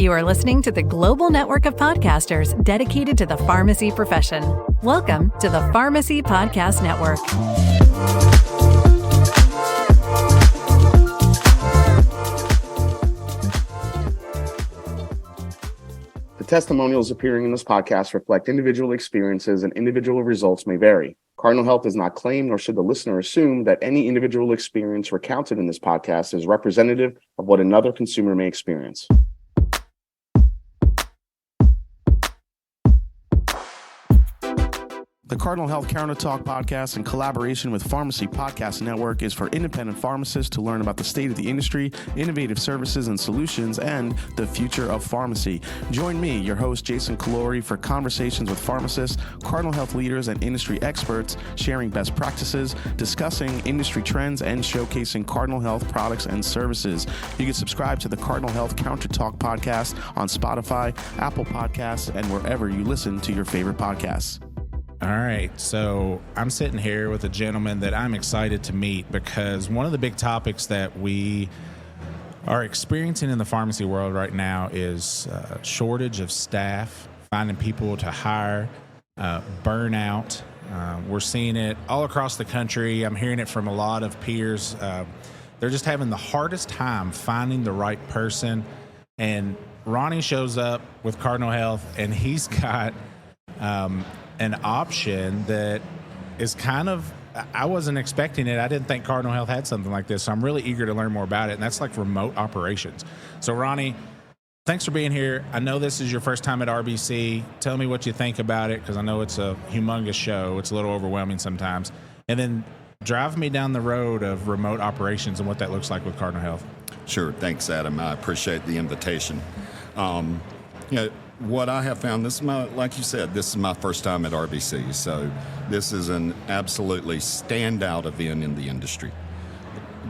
You are listening to the global network of podcasters dedicated to the pharmacy profession. Welcome to the Pharmacy Podcast Network. The testimonials appearing in this podcast reflect individual experiences and individual results may vary. Cardinal Health does not claim, nor should the listener assume, that any individual experience recounted in this podcast is representative of what another consumer may experience. The Cardinal Health Counter Talk podcast, in collaboration with Pharmacy Podcast Network, is for independent pharmacists to learn about the state of the industry, innovative services and solutions, and the future of pharmacy. Join me, your host, Jason Calori, for conversations with pharmacists, Cardinal Health leaders, and industry experts, sharing best practices, discussing industry trends, and showcasing Cardinal Health products and services. You can subscribe to the Cardinal Health Counter Talk podcast on Spotify, Apple Podcasts, and wherever you listen to your favorite podcasts. All right, so I'm sitting here with a gentleman that I'm excited to meet because one of the big topics that we are experiencing in the pharmacy world right now is shortage of staff, finding people to hire, burnout. We're seeing it all across the country. I'm hearing it from a lot of peers. They're just having the hardest time finding the right person. And Ronnie shows up with Cardinal Health, and he's got an option that is kind of, I wasn't expecting it. I didn't think Cardinal Health had something like this. So I'm really eager to learn more about it. And that's like remote operations. So Ronnie, thanks for being here. I know this is your first time at RBC. Tell me what you think about it, because I know it's a humongous show. It's a little overwhelming sometimes. And then drive me down the road of remote operations and what that looks like with Cardinal Health. Sure. Thanks, Adam. I appreciate the invitation. What I have found, like you said, this is my first time at RBC, so this is an absolutely standout event in the industry.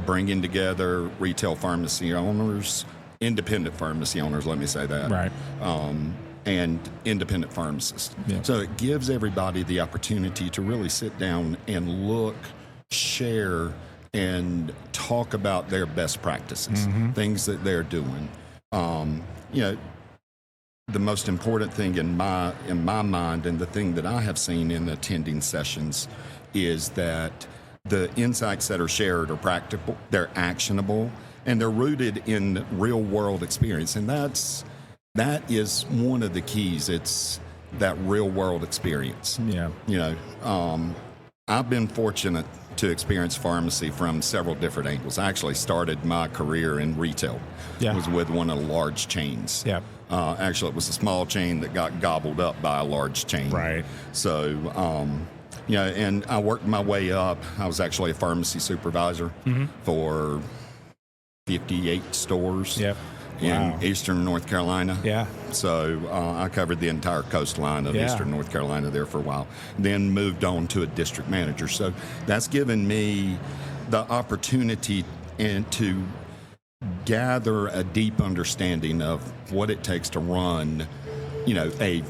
Bringing together retail pharmacy owners, independent pharmacy owners, let me say that, right, and independent pharmacists. Yeah. So it gives everybody the opportunity to really sit down and look, share, and talk about their best practices, things that they're doing. The most important thing in my mind, and the thing that I have seen in attending sessions, is that the insights that are shared are practical, they're actionable, and they're rooted in real world experience. And that is one of the keys. It's that real world experience. Yeah. I've been fortunate to experience pharmacy from several different angles. I actually started my career in retail. Yeah. It was with one of the large chains. Yeah. Actually, it was a small chain that got gobbled up by a large chain. Right. So, and I worked my way up. I was actually a pharmacy supervisor for 58 stores in Eastern North Carolina. Yeah. So I covered the entire coastline of Eastern North Carolina there for a while. Then moved on to a district manager. So that's given me the opportunity to gather a deep understanding of what it takes to run, a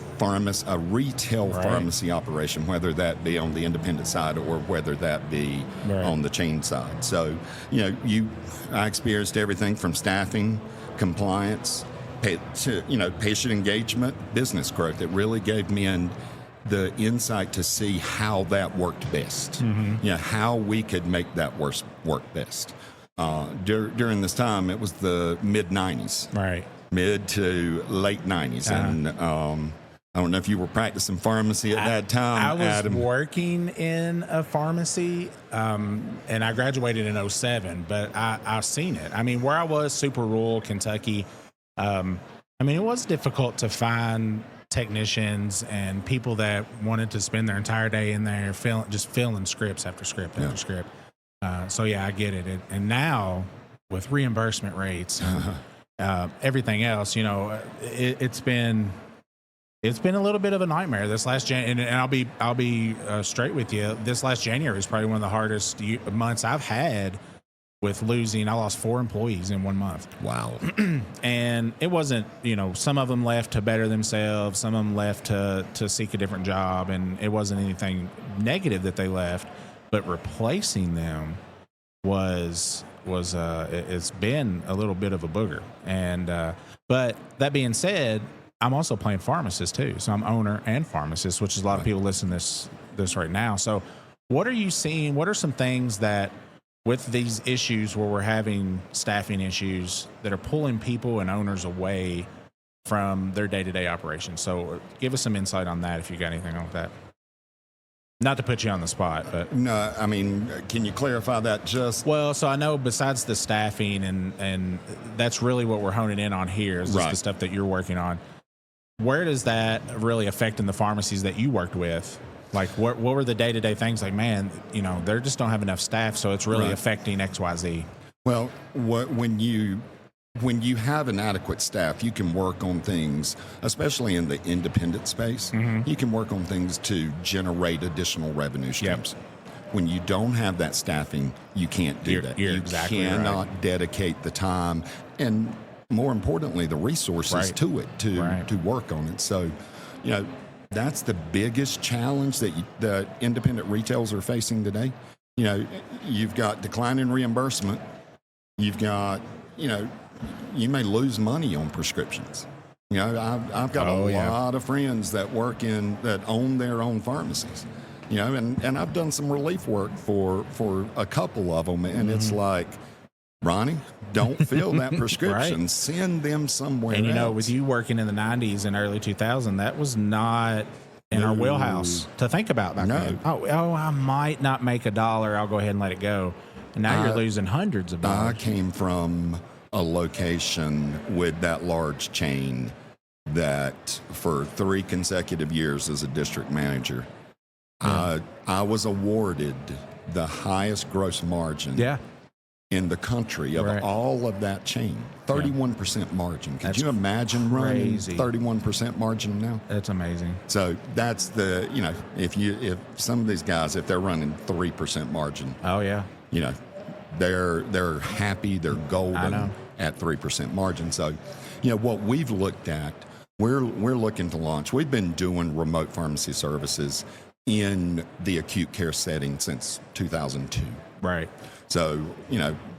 retail pharmacy operation, whether that be on the independent side or whether that be on the chain side. So, I experienced everything from staffing, compliance, patient engagement, business growth. It really gave me the insight to see how that worked best, how we could make that work best. During this time, it was the mid-'90s. Right. Mid to late 90s. And I don't know if you were practicing pharmacy at that time, I was Adam. working in a pharmacy, and I graduated in 2007, but I've seen it. I mean, where I was, super rural Kentucky, it was difficult to find technicians and people that wanted to spend their entire day in there filling scripts after script after script. So yeah, I get it. And now with reimbursement rates, everything else, it's been a little bit of a nightmare this last January. And I'll be straight with you. This last January is probably one of the hardest months I've had with losing. I lost 4 employees in 1 month. Wow. And it wasn't, some of them left to better themselves. Some of them left to seek a different job. And it wasn't anything negative that they left, but replacing them was it's been a little bit of a booger. And but that being said, I'm also playing pharmacist too, so I'm owner and pharmacist, which is a lot of people listening to this right now. So, what are you seeing? What are some things that, with these issues where we're having staffing issues, that are pulling people and owners away from their day-to-day operations? So, give us some insight on that if you got anything on that. Not to put you on the spot, but No, I mean, can you clarify that just? well, so I know besides the staffing and that's really what we're honing in on here is just Right. the stuff that you're working on. Where does that really affect in the pharmacies that you worked with? Like, what were the day-to-day things? Like, man, they just don't have enough staff, so it's really Right. affecting XYZ. Well, when you have an adequate staff, you can work on things, especially in the independent space. You can work on things to generate additional revenue streams. When you don't have that staffing, you can't do that. You're you exactly cannot dedicate the time and, more importantly, the resources Right. to it to work on it. So, that's the biggest challenge that independent retailers are facing today. You've got declining reimbursement. You've got, you may lose money on prescriptions. I've got a lot of friends that that own their own pharmacies. And I've done some relief work for a couple of them, and it's like, Ronnie, don't fill that prescription. Right. Send them somewhere And else. with you working in the 90s and early 2000s, that was not in our wheelhouse to think about back then. Oh, I might not make $1. I'll go ahead and let it go. And now you're losing hundreds of I dollars. came from a location with that large chain that for 3 consecutive years as a district manager, I was awarded the highest gross margin in the country of all of that chain. 31% margin. Could you imagine running 31% margin now? That's amazing. So that's if some of these guys, if they're running 3% margin, they're happy, they're golden at 3% margin. So, what we've looked at, we're looking to launch. We've been doing remote pharmacy services in the acute care setting since 2002. Right. So,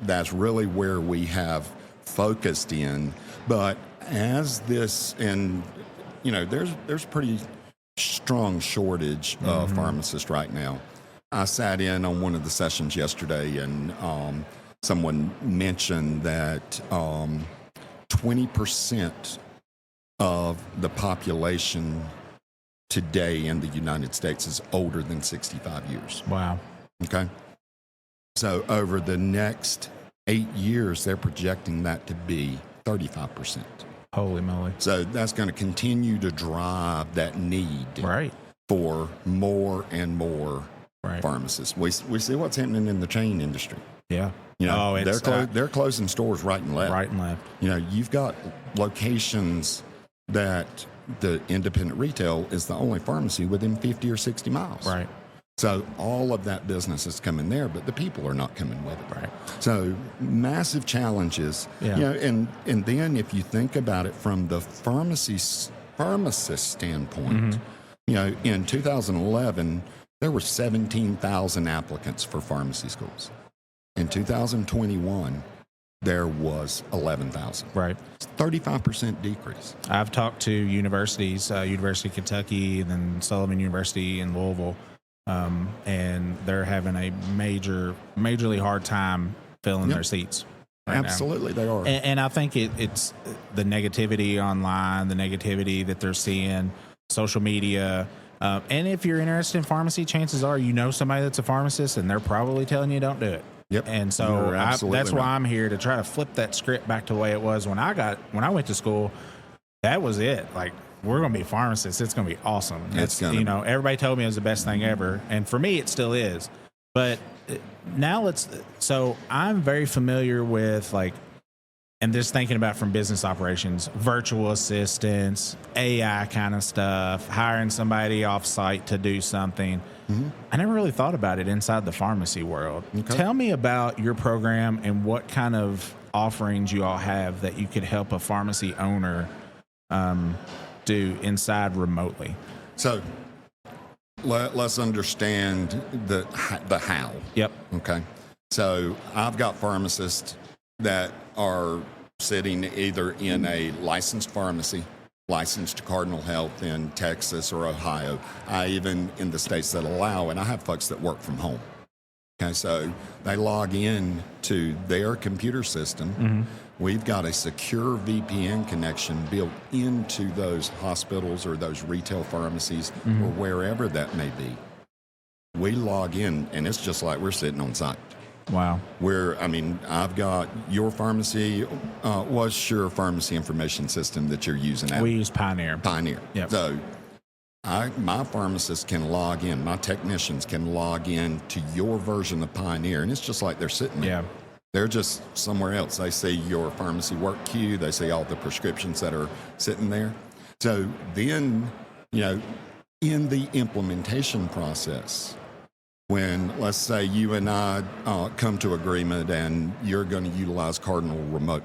that's really where we have focused in. But as this, and, there's pretty strong shortage of pharmacists right now. I sat in on one of the sessions yesterday, and someone mentioned that 20% of the population today in the United States is older than 65 years. Wow. Okay. So over the next 8 years, they're projecting that to be 35%. Holy moly. So that's going to continue to drive that need for more and more pharmacists. We see what's happening in the chain industry. Yeah. They're closing stores right and left. Right and left. You've got locations that the independent retail is the only pharmacy within 50 or 60 miles. Right. So all of that business is coming there, but the people are not coming with it. Right. So massive challenges. Yeah. And then if you think about it from the pharmacist standpoint, in 2011, there were 17,000 applicants for pharmacy schools. In 2021, there was 11,000. Right. It's 35% decrease. I've talked to universities, University of Kentucky, and then Sullivan University in Louisville, and they're having a majorly hard time filling their seats. Absolutely, they are. And I think it's the negativity online, the negativity that they're seeing, social media. And if you're interested in pharmacy, chances are somebody that's a pharmacist, and they're probably telling you don't do it. Yep. And so that's why I'm here to try to flip that script back to the way it was when I went to school. That was it. Like, we're going to be pharmacists. It's going to be awesome. Everybody told me it was the best thing ever. And for me, it still is. But now so I'm very familiar with, like, and just thinking about from business operations, virtual assistants, AI kind of stuff, hiring somebody off site to do something. I never really thought about it inside the pharmacy world. Okay. Tell me about your program and what kind of offerings you all have that you could help a pharmacy owner do inside remotely. So let's understand the how. Yep. Okay. So I've got pharmacists that are sitting either in a licensed pharmacy, licensed to Cardinal Health in Texas or Ohio. I even in the states that allow, and I have folks that work from home. Okay, so they log in to their computer system. We've got a secure VPN connection built into those hospitals or those retail pharmacies or wherever that may be. We log in, and it's just like we're sitting on site. Wow. I've got your pharmacy. What's your pharmacy information system that you're using? We use Pioneer. Yep. So my pharmacists can log in. My technicians can log in to your version of Pioneer, and it's just like they're sitting there. Yeah. They're just somewhere else. They see your pharmacy work queue. They see all the prescriptions that are sitting there. So then, in the implementation process, when, let's say, you and I come to agreement and you're going to utilize Cardinal Remote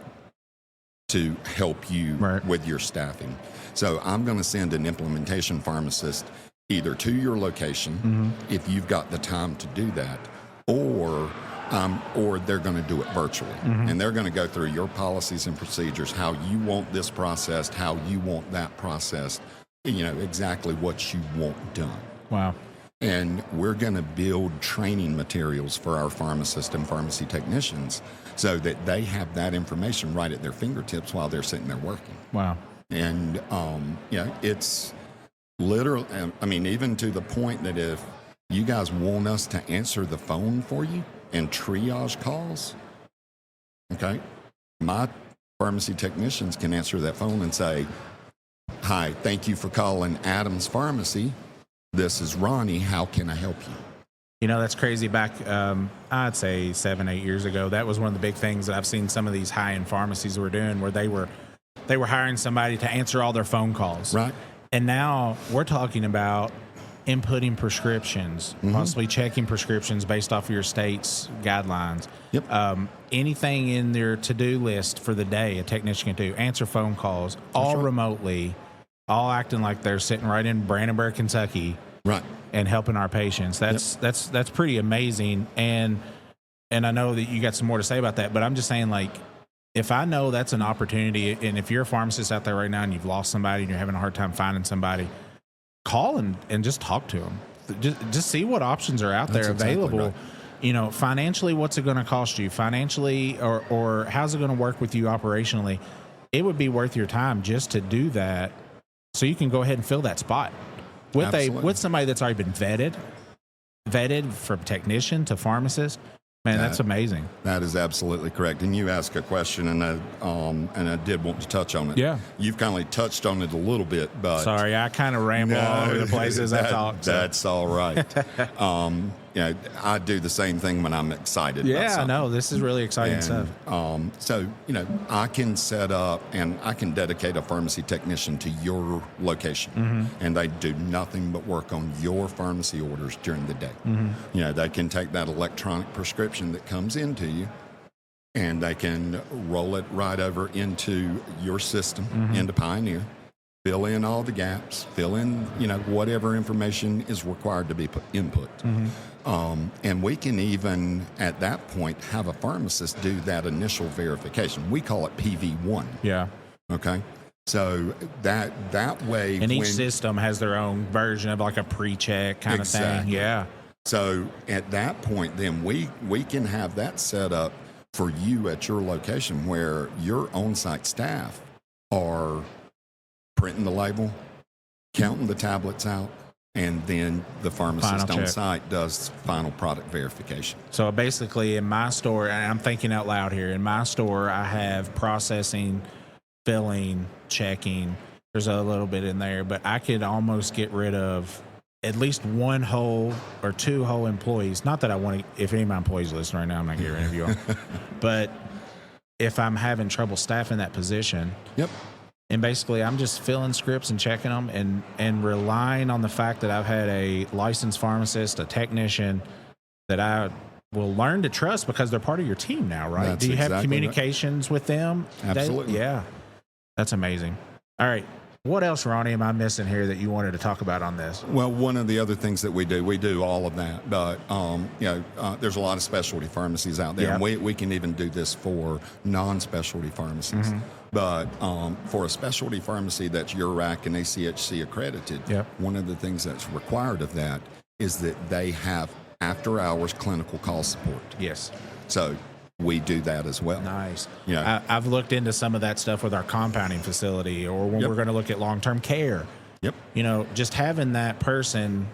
to help you with your staffing. So I'm going to send an implementation pharmacist either to your location, if you've got the time to do that, or they're going to do it virtually. And they're going to go through your policies and procedures, how you want this processed, how you want that processed, exactly what you want done. Wow. And we're going to build training materials for our pharmacists and pharmacy technicians so that they have that information right at their fingertips while they're sitting there working. Wow. And, it's literally, even to the point that if you guys want us to answer the phone for you and triage calls, okay, my pharmacy technicians can answer that phone and say, "Hi, thank you for calling Adams Pharmacy. This is Ronnie. How can I help you?" That's crazy. Back, I'd say 7-8 years ago, that was one of the big things that I've seen some of these high-end pharmacies were doing, where they were hiring somebody to answer all their phone calls. Right. And now we're talking about inputting prescriptions, possibly checking prescriptions based off of your state's guidelines. Yep. Anything in their to-do list for the day a technician can do, answer phone calls, all remotely, all acting like they're sitting right in Brandenburg, Kentucky, right, and helping our patients. That's pretty amazing. And I know that you got some more to say about that, but I'm just saying, like, if I know that's an opportunity, and if you're a pharmacist out there right now and you've lost somebody and you're having a hard time finding somebody, call and just talk to them. Just see what options are out there available. Right. Financially, what's it going to cost you? Financially, or how's it going to work with you operationally? It would be worth your time just to do that, so you can go ahead and fill that spot with somebody that's already been vetted from technician to pharmacist. Man, that's amazing. That is absolutely correct. And you asked a question, and I did want to touch on it. Yeah. You've kind of touched on it a little bit, but... Sorry, I kind of ramble all over the place as I talk. So. That's all right. I do the same thing when I'm excited about something. I know. This is really exciting stuff. So, I can set up and I can dedicate a pharmacy technician to your location, and they do nothing but work on your pharmacy orders during the day. They can take that electronic prescription that comes into you, and they can roll it right over into your system, into Pioneer, fill in all the gaps, fill in, whatever information is required to be input. And we can even, at that point, have a pharmacist do that initial verification. We call it PV1. Yeah. Okay. So that way... And each system has their own version of like a pre-check kind of thing. Yeah. So at that point, then we can have that set up for you at your location, where your on-site staff are printing the label, counting the tablets out, and then the pharmacist on site does final product verification. So basically, in my store, and I'm thinking out loud here, in my store, I have processing, filling, checking. There's a little bit in there, but I could almost get rid of at least one whole or two whole employees. Not that I want to, if any of my employees listen right now, I'm not here to interview them. But if I'm having trouble staffing that position, and basically I'm just filling scripts and checking them and relying on the fact that I've had a licensed pharmacist, a technician that I will learn to trust because they're part of your team now, right? That's Do you have exactly communications with them? Absolutely. Yeah. That's amazing. All right. What else, Ronnie, am I missing here that you wanted to talk about on this? Well, one of the other things that we do all of that, but there's a lot of specialty pharmacies out there, and we can even do this for non-specialty pharmacies. But for a specialty pharmacy that's URAC and ACHC accredited, one of the things that's required of that is that they have after-hours clinical call support. Yes. So we do that as well. Nice. I've looked into some of that stuff with our compounding facility, or when we're going to look at long-term care. Just having that person,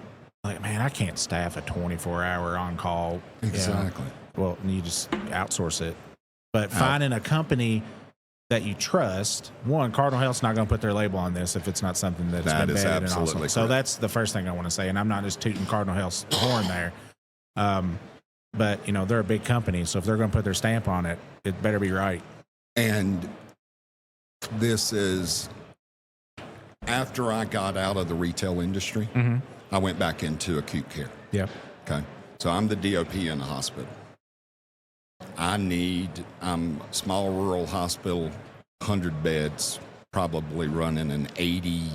like, man, I can't staff a 24-hour on-call. Exactly. Well, you just outsource it. But finding a company that you trust, one, Cardinal Health's not going to put their label on this if it's not something that's been vetted and awesome. So that's the first thing I want to say, and I'm not just tooting Cardinal Health's horn there. But, they're a big company, so if they're going to put their stamp on it, it better be right. And this is, after I got out of the retail industry, I went back into acute care. Yep. Okay. So I'm the DOP in the hospital. I'm a small rural hospital, 100 beds, probably running an ADC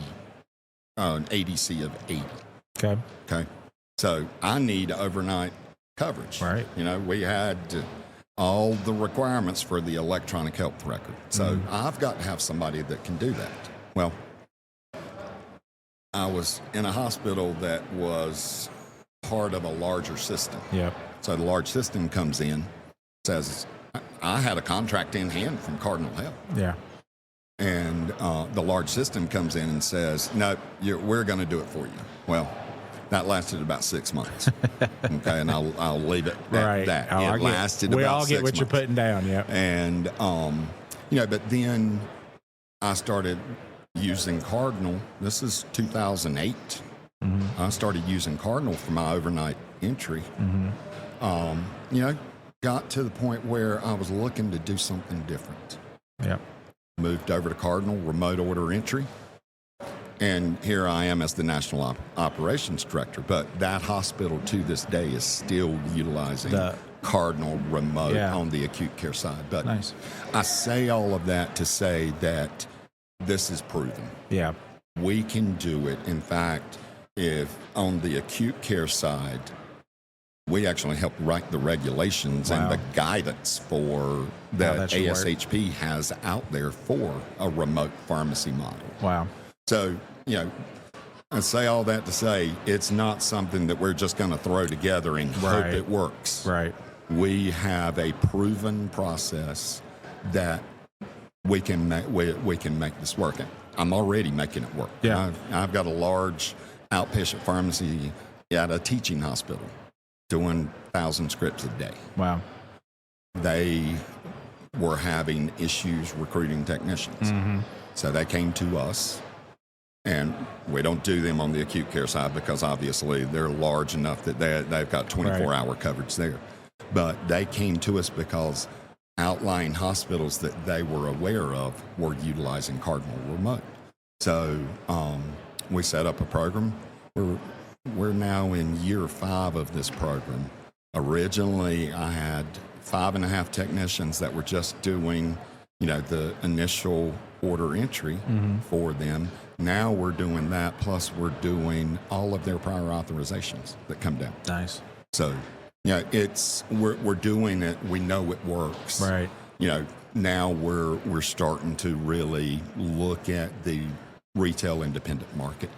of 80. Okay. Okay. So I need overnight coverage. Right. We had all the requirements for the electronic health record. So I've got to have somebody that can do that. Well, I was in a hospital that was part of a larger system. Yep. So the large system comes in, says, I had a contract in hand from Cardinal Health. Yeah. And the large system comes in and says, no, we're going to do it for you. Well, that lasted about 6 months. Okay, and I'll leave it at that. It lasted about 6 months. We all get what you're putting down, yeah. And, but then I started using Cardinal. This is 2008. I started using Cardinal for my overnight entry. Got to the point where I was looking to do something different. Yeah. Moved over to Cardinal, remote order entry. And here I am as the National Operations Director. But that hospital to this day is still utilizing Cardinal remote on the acute care side. But nice. I say all of that to say that this is proven. Yeah. We can do it. In fact, if on the acute care side, we actually helped write the regulations and the guidance for that ASHP has out there for a remote pharmacy model. Wow. So, I say all that to say it's not something that we're just going to throw together and hope it works. Right. We have a proven process that we can make this work. I'm already making it work. Yeah. I've got a large outpatient pharmacy at a teaching hospital doing 1,000 scripts a day. Wow. They were having issues recruiting technicians. So they came to us. And we don't do them on the acute care side because obviously they're large enough that they've got 24-hour coverage there. But they came to us because outlying hospitals that they were aware of were utilizing Cardinal Remote. So we set up a program. We're now in year 5 of this program. Originally, I had 5.5 technicians that were just doing, the initial order entry for them. Now we're doing that, plus we're doing all of their prior authorizations that come down. Nice. So, we're doing it. We know it works. Right. Now we're starting to really look at the retail independent market.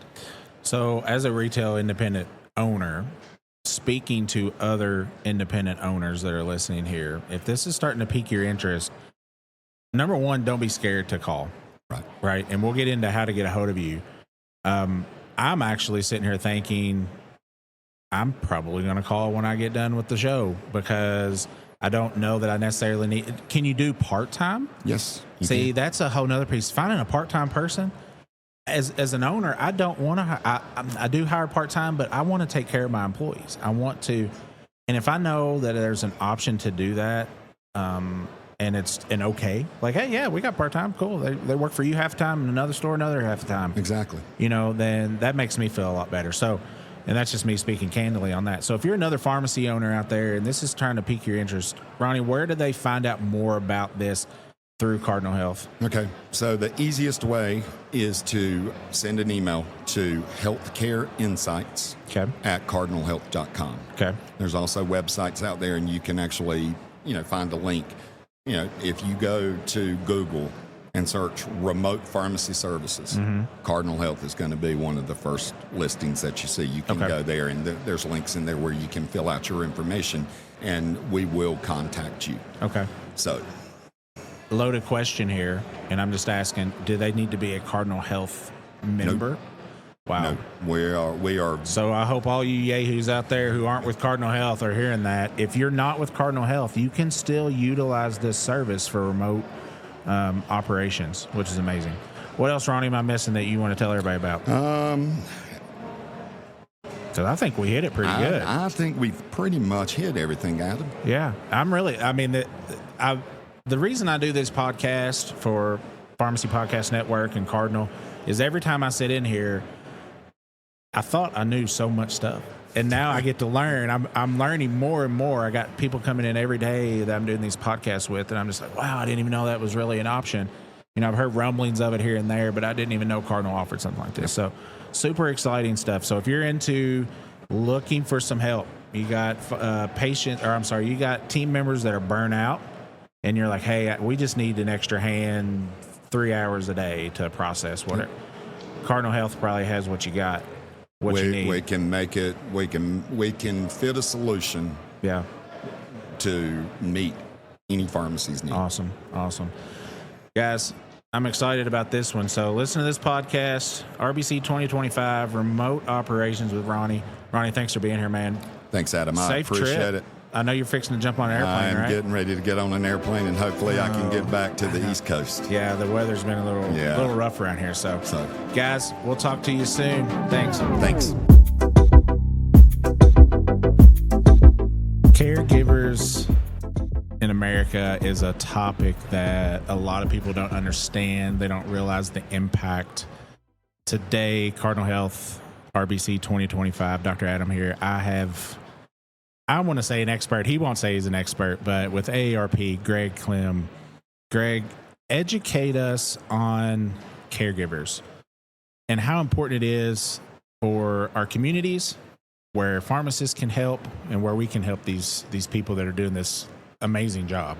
So, as a retail independent owner, speaking to other independent owners that are listening here, if this is starting to pique your interest, number one, don't be scared to call. Right. And we'll get into how to get a hold of you. I'm actually sitting here thinking I'm probably going to call when I get done with the show because I don't know that I necessarily need. Can you do part-time? Yes. See, that's a whole nother piece. Finding a part-time person as an owner, I don't want to, I do hire part-time, but I want to take care of my employees. I want to, and if I know that there's an option to do that, and it's okay. Like, hey, yeah, we got part-time. Cool. They work for you half the time, in another store another half the time. Exactly. Then that makes me feel a lot better. So, and that's just me speaking candidly on that. So if you're another pharmacy owner out there and this is trying to pique your interest, Ronnie, where do they find out more about this? through Cardinal Health? Okay, so the easiest way is to send an email to healthcareinsights Okay. at cardinalhealth.com. Okay. There's also websites out there, and you can actually, find a link. If you go to Google and search remote pharmacy services, Cardinal Health is going to be one of the first listings that you see. You can go there, and there's links in there where you can fill out your information, and we will contact you. Okay. So, Loaded question here, and I'm just asking, do they need to be a Cardinal Health member? Nope. Wow. No, we are. So I hope all you yahoos out there who aren't with Cardinal Health are hearing that. If you're not with Cardinal Health, you can still utilize this service for remote operations, which is amazing. What else, Ronnie, am I missing that you want to tell everybody about? Because I think we hit it pretty good. I think we've pretty much hit everything, Adam. Yeah. The reason I do this podcast for Pharmacy Podcast Network and Cardinal is every time I sit in here, I thought I knew so much stuff. And now I get to learn. I'm learning more and more. I got people coming in every day that I'm doing these podcasts with, and I'm just like, wow, I didn't even know that was really an option. I've heard rumblings of it here and there, but I didn't even know Cardinal offered something like this. So super exciting stuff. So if you're into looking for some help, you got you got team members that are burnt out, and you're like, hey, we just need an extra hand 3 hours a day to process whatever. Cardinal Health probably has what you got. You need. We can make it. We can fit a solution. Yeah. To meet any pharmacy's need. Awesome, guys. I'm excited about this one. So listen to this podcast, RBC 2025, Remote Operations with Ronnie. Ronnie, thanks for being here, man. Thanks, Adam. Safe I appreciate trip. it. I know you're fixing to jump on an airplane, right? I'm getting ready to get on an airplane, and hopefully I can get back to the East Coast. Yeah, the weather's been a little rough around here. So, guys, we'll talk to you soon. Thanks. Caregivers in America is a topic that a lot of people don't understand. They don't realize the impact. Today, Cardinal Health, RBC 2025, Dr. Adam here. I want to say an expert. He won't say he's an expert, but with AARP, Greg Clem. Greg, educate us on caregivers and how important it is for our communities, where pharmacists can help and where we can help these people that are doing this amazing job.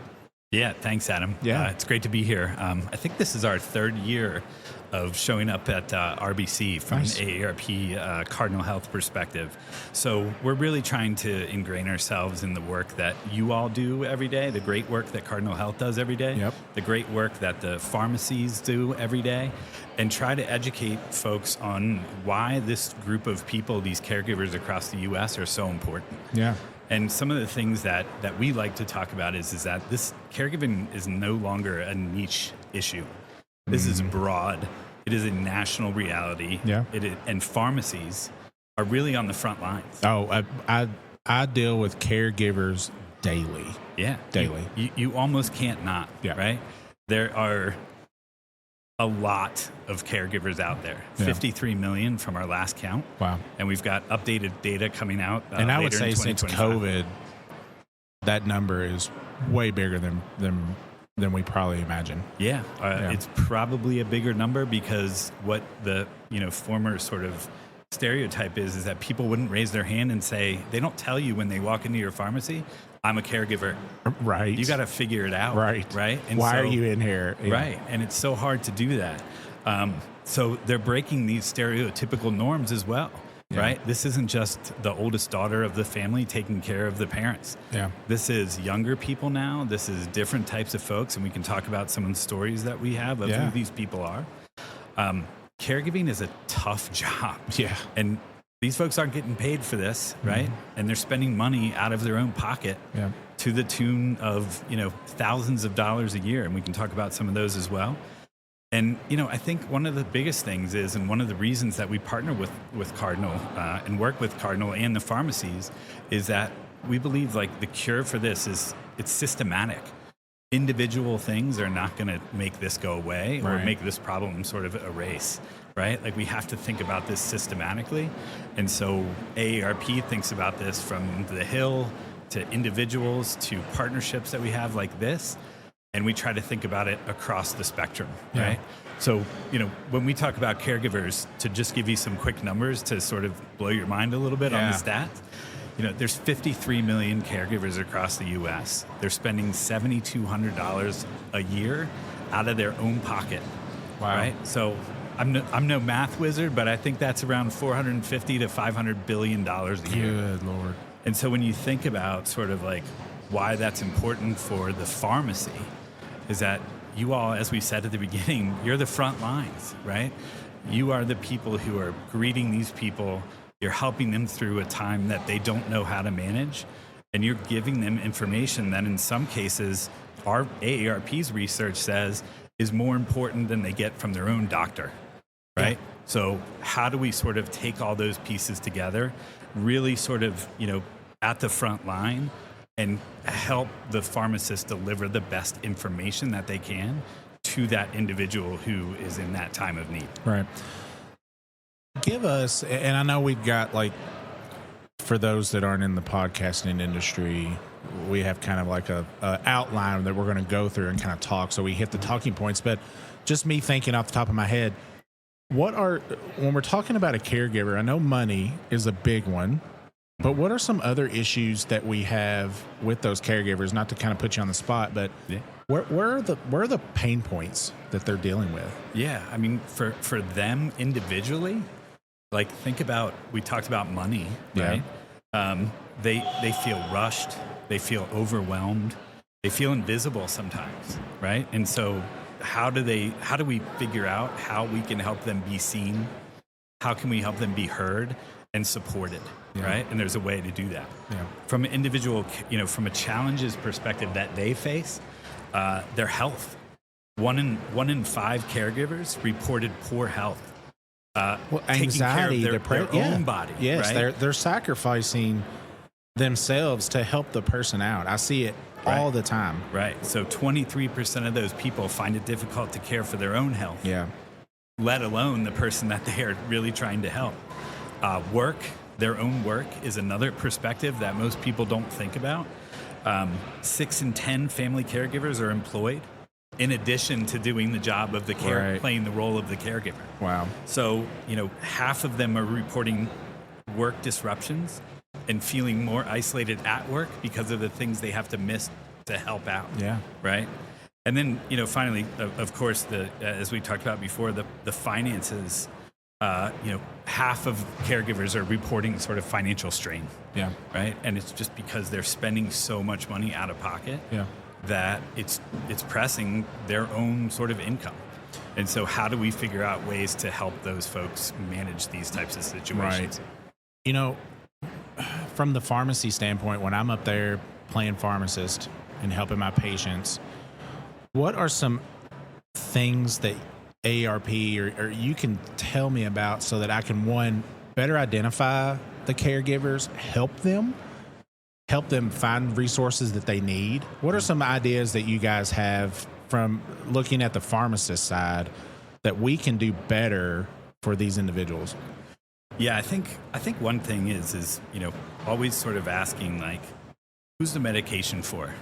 Yeah, thanks, Adam. Yeah. It's great to be here. I think this is our third year of showing up at RBC from Nice. an AARP Cardinal Health perspective. So we're really trying to ingrain ourselves in the work that you all do every day, the great work that Cardinal Health does every day, Yep. the great work that the pharmacies do every day, and try to educate folks on why this group of people, these caregivers across the U.S., are so important. Yeah. And some of the things that we like to talk about is that this caregiving is no longer a niche issue. This is broad. It is a national reality. Yeah. And pharmacies are really on the front lines. Oh, I deal with caregivers daily. Yeah. Daily. You almost can't not, Yeah. right? There are a lot of caregivers out there. Yeah. 53 million from our last count. Wow. And we've got updated data coming out And I would later in say since 2025. COVID, that number is way bigger than we probably imagine. Yeah, Yeah. It's probably a bigger number because what the former sort of stereotype is that people wouldn't raise their hand and say, they don't tell you when they walk into your pharmacy, I'm a caregiver. Right. You got to figure it out. Right. And why so- are you in here? Yeah. Right. And it's so hard to do that. So they're breaking these stereotypical norms as well. Yeah. Right. This isn't just the oldest daughter of the family taking care of the parents. Yeah. This is younger people now. This is different types of folks. And we can talk about some of the stories that we have of Yeah. who these people are. Caregiving is a tough job. Yeah. And these folks aren't getting paid for this, right? And they're spending money out of their own pocket Yeah. to the tune of, thousands of dollars a year. And we can talk about some of those as well. And, I think one of the biggest things is, and one of the reasons that we partner with Cardinal and work with Cardinal and the pharmacies is that we believe like the cure for this is it's systematic. Individual things are not going to make this go away or Right. make this problem sort of erase, right? Like we have to think about this systematically. And so AARP thinks about this from the Hill to individuals to partnerships that we have like this. and we try to think about it across the spectrum, right? So, when we talk about caregivers, to just give you some quick numbers to sort of blow your mind a little bit on the stats, there's 53 million caregivers across the U.S. They're spending $7,200 a year out of their own pocket, right? So I'm no math wizard, but I think that's around $450 to $500 billion a year. Good Lord. And so when you think about sort of like why that's important for the pharmacy, is that you all, as we said at the beginning, you're the front lines, right? You are the people who are greeting these people. You're helping them through a time that they don't know how to manage, and you're giving them information that in some cases, our AARP's research says is more important than they get from their own doctor, right? So how do we sort of take all those pieces together, really sort of, at the front line, and help the pharmacist deliver the best information that they can to that individual who is in that time of need. Right. Give us, and I know we've got, like, for those that aren't in the podcasting industry, we have kind of like a outline that we're going to go through and kind of talk. So we hit the talking points, but just me thinking off the top of my head, when we're talking about a caregiver, I know money is a big one, but what are some other issues that we have with those caregivers? Not to kind of put you on the spot, but where are the pain points that they're dealing with? Yeah, I mean, for them individually, like think about, we talked about money, right? They feel rushed, they feel overwhelmed, they feel invisible sometimes, right? And so how do we figure out how we can help them be seen? How can we help them be heard and supported, right? And there's a way to do that. From an individual, from a challenges perspective that they face, their health. One in 5 caregivers reported poor health. Anxiety, taking care of their own body. Yes, right? they're sacrificing themselves to help the person out. I see it all the time. Right. So 23% of those people find it difficult to care for their own health. Let alone the person that they are really trying to help. Their own work is another perspective that most people don't think about. 6 in 10 family caregivers are employed in addition to doing the job of the playing the role of the caregiver. Wow. So, half of them are reporting work disruptions and feeling more isolated at work because of the things they have to miss to help out. Right. And then, finally, of course, as we talked about before, the finances, half of caregivers are reporting sort of financial strain. Right. And it's just because they're spending so much money out of pocket that it's pressing their own sort of income. And so how do we figure out ways to help those folks manage these types of situations? Right. From the pharmacy standpoint, when I'm up there playing pharmacist and helping my patients, what are some things that AARP or you can tell me about so that I can, one, better identify the caregivers, help them find resources that they need? What are some ideas that you guys have from looking at the pharmacist side that we can do better for these individuals? Yeah, I think one thing is always sort of asking, like, who's the medication for,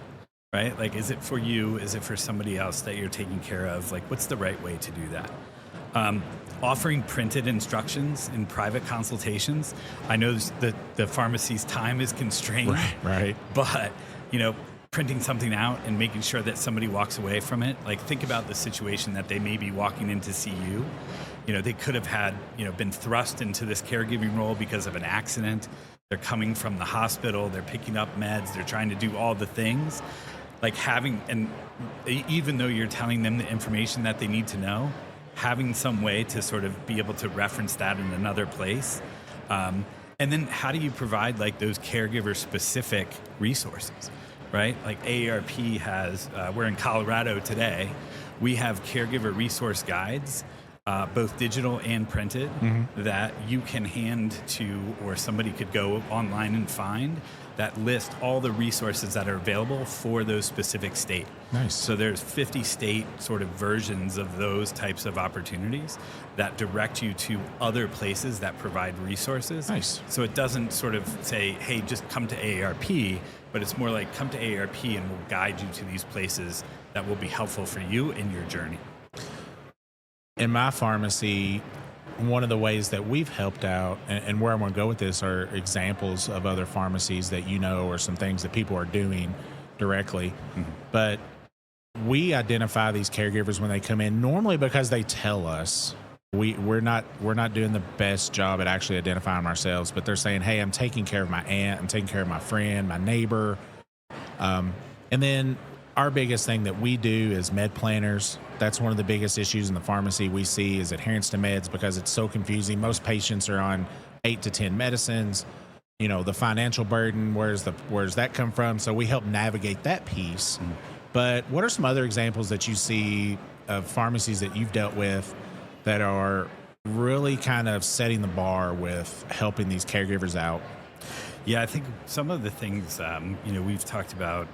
right? Like, is it for you? Is it for somebody else that you're taking care of? Like, what's the right way to do that? Offering printed instructions in private consultations. I know that the pharmacy's time is constrained, right? But, printing something out and making sure that somebody walks away from it. Like, think about the situation that they may be walking in to see you. They could have had, been thrust into this caregiving role because of an accident. They're coming from the hospital. They're picking up meds. They're trying to do all the things. Like and even though you're telling them the information that they need to know, having some way to sort of be able to reference that in another place. And then how do you provide like those caregiver specific resources, right? Like AARP has, we're in Colorado today. We have caregiver resource guides both digital and printed, that you can hand to, or somebody could go online and find, that list all the resources that are available for those specific state. Nice. So there's 50 state sort of versions of those types of opportunities that direct you to other places that provide resources. Nice. So it doesn't sort of say, hey, just come to AARP, but it's more like come to AARP and we'll guide you to these places that will be helpful for you in your journey. In my pharmacy, one of the ways that we've helped out, and where I want to go with this, are examples of other pharmacies that you know, or some things that people are doing directly. But we identify these caregivers when they come in, normally because they tell us. We're not doing the best job at actually identifying them ourselves, but they're saying, hey, I'm taking care of my aunt, I'm taking care of my friend, my neighbor. And then our biggest thing that we do is med planners. That's one of the biggest issues in the pharmacy we see, is adherence to meds, because it's so confusing. Most patients are on 8 to 10 medicines. You know, the financial burden, where's that come from? So we help navigate that piece. But what are some other examples that you see of pharmacies that you've dealt with that are really kind of setting the bar with helping these caregivers out? Yeah, I think some of the things, we've talked about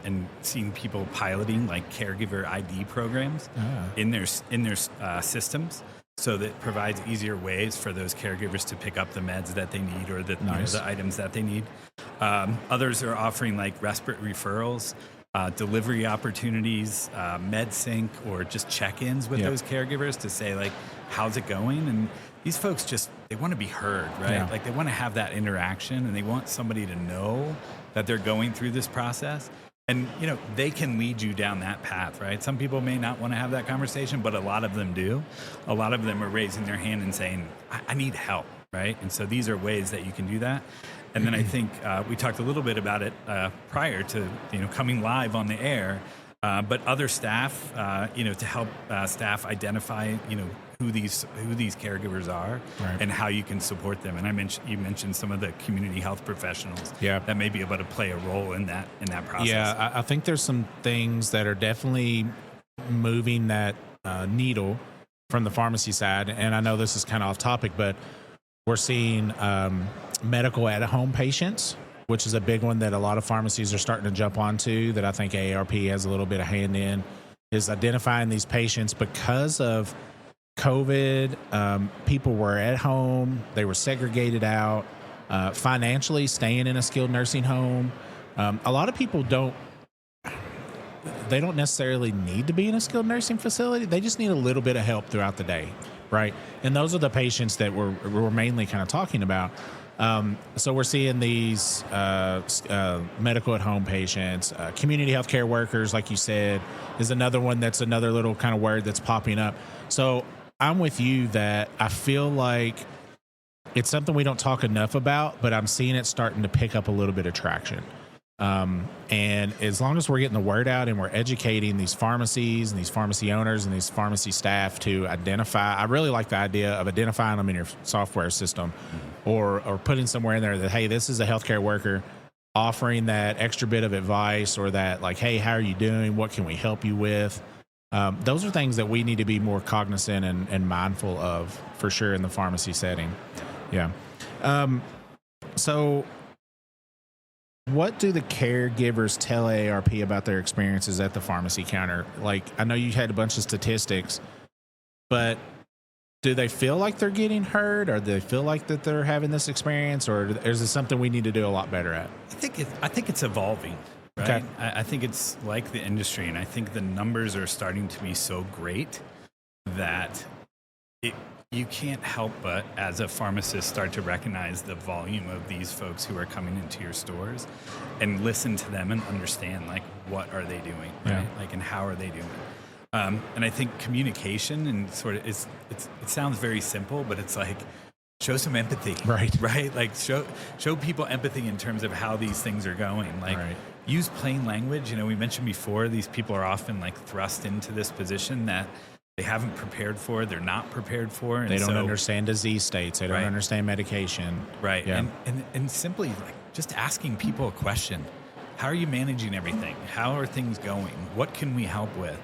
and seen people piloting, like caregiver ID programs in their systems, so that provides easier ways for those caregivers to pick up the meds that they need, or the items that they need. Others are offering like respite referrals, delivery opportunities, MedSync, or just check-ins with those caregivers to say, like, how's it going? And these folks they want to be heard, right? Yeah. Like, they want to have that interaction, and they want somebody to know that they're going through this process. And, they can lead you down that path, right? Some people may not want to have that conversation, but a lot of them do. A lot of them are raising their hand and saying, I need help, right? And so these are ways that you can do that. And then I think we talked a little bit about it prior to coming live on the air, but other staff, to help staff identify who these caregivers are, right, and how you can support them. And you mentioned some of the community health professionals that may be able to play a role in that process. Yeah, I think there's some things that are definitely moving that needle from the pharmacy side. And I know this is kind of off topic, but we're seeing medical at-home patients, which is a big one that a lot of pharmacies are starting to jump onto, that I think AARP has a little bit of hand in, is identifying these patients because of COVID. People were at home, they were segregated out, financially staying in a skilled nursing home. A lot of people don't necessarily need to be in a skilled nursing facility. They just need a little bit of help throughout the day, right? And those are the patients that we're mainly kind of talking about. So we're seeing these medical at home patients, community healthcare workers, like you said, is another one that's another little kind of word that's popping up. So I'm with you that I feel like it's something we don't talk enough about, but I'm seeing it starting to pick up a little bit of traction. And as long as we're getting the word out and we're educating these pharmacies and these pharmacy owners and these pharmacy staff to identify, I really like the idea of identifying them in your software system, or putting somewhere in there that, hey, this is a healthcare worker, offering that extra bit of advice, or that, like, hey, how are you doing? What can we help you with? Those are things that we need to be more cognizant and mindful of, for sure, in the pharmacy setting. Yeah. So what do the caregivers tell AARP about their experiences at the pharmacy counter? Like, I know you had a bunch of statistics, but do they feel like they're getting heard, or do they feel like that they're having this experience, or is this something we need to do a lot better at? I think it's evolving, right? Okay. I think it's like the industry, and I think the numbers are starting to be so great that you can't help but, as a pharmacist, start to recognize the volume of these folks who are coming into your stores, and listen to them and understand, like, what are they doing, right? Like, and how are they doing? And I think communication and sort of it sounds very simple, but it's like, show some empathy, right? Like, show people empathy in terms of how these things are going. Like, use plain language. We mentioned before, these people are often like thrust into this position that they haven't prepared for, they're not prepared for. And they don't understand disease states. They don't understand medication. Right. Yeah. And simply, like, just asking people a question. How are you managing everything? How are things going? What can we help with?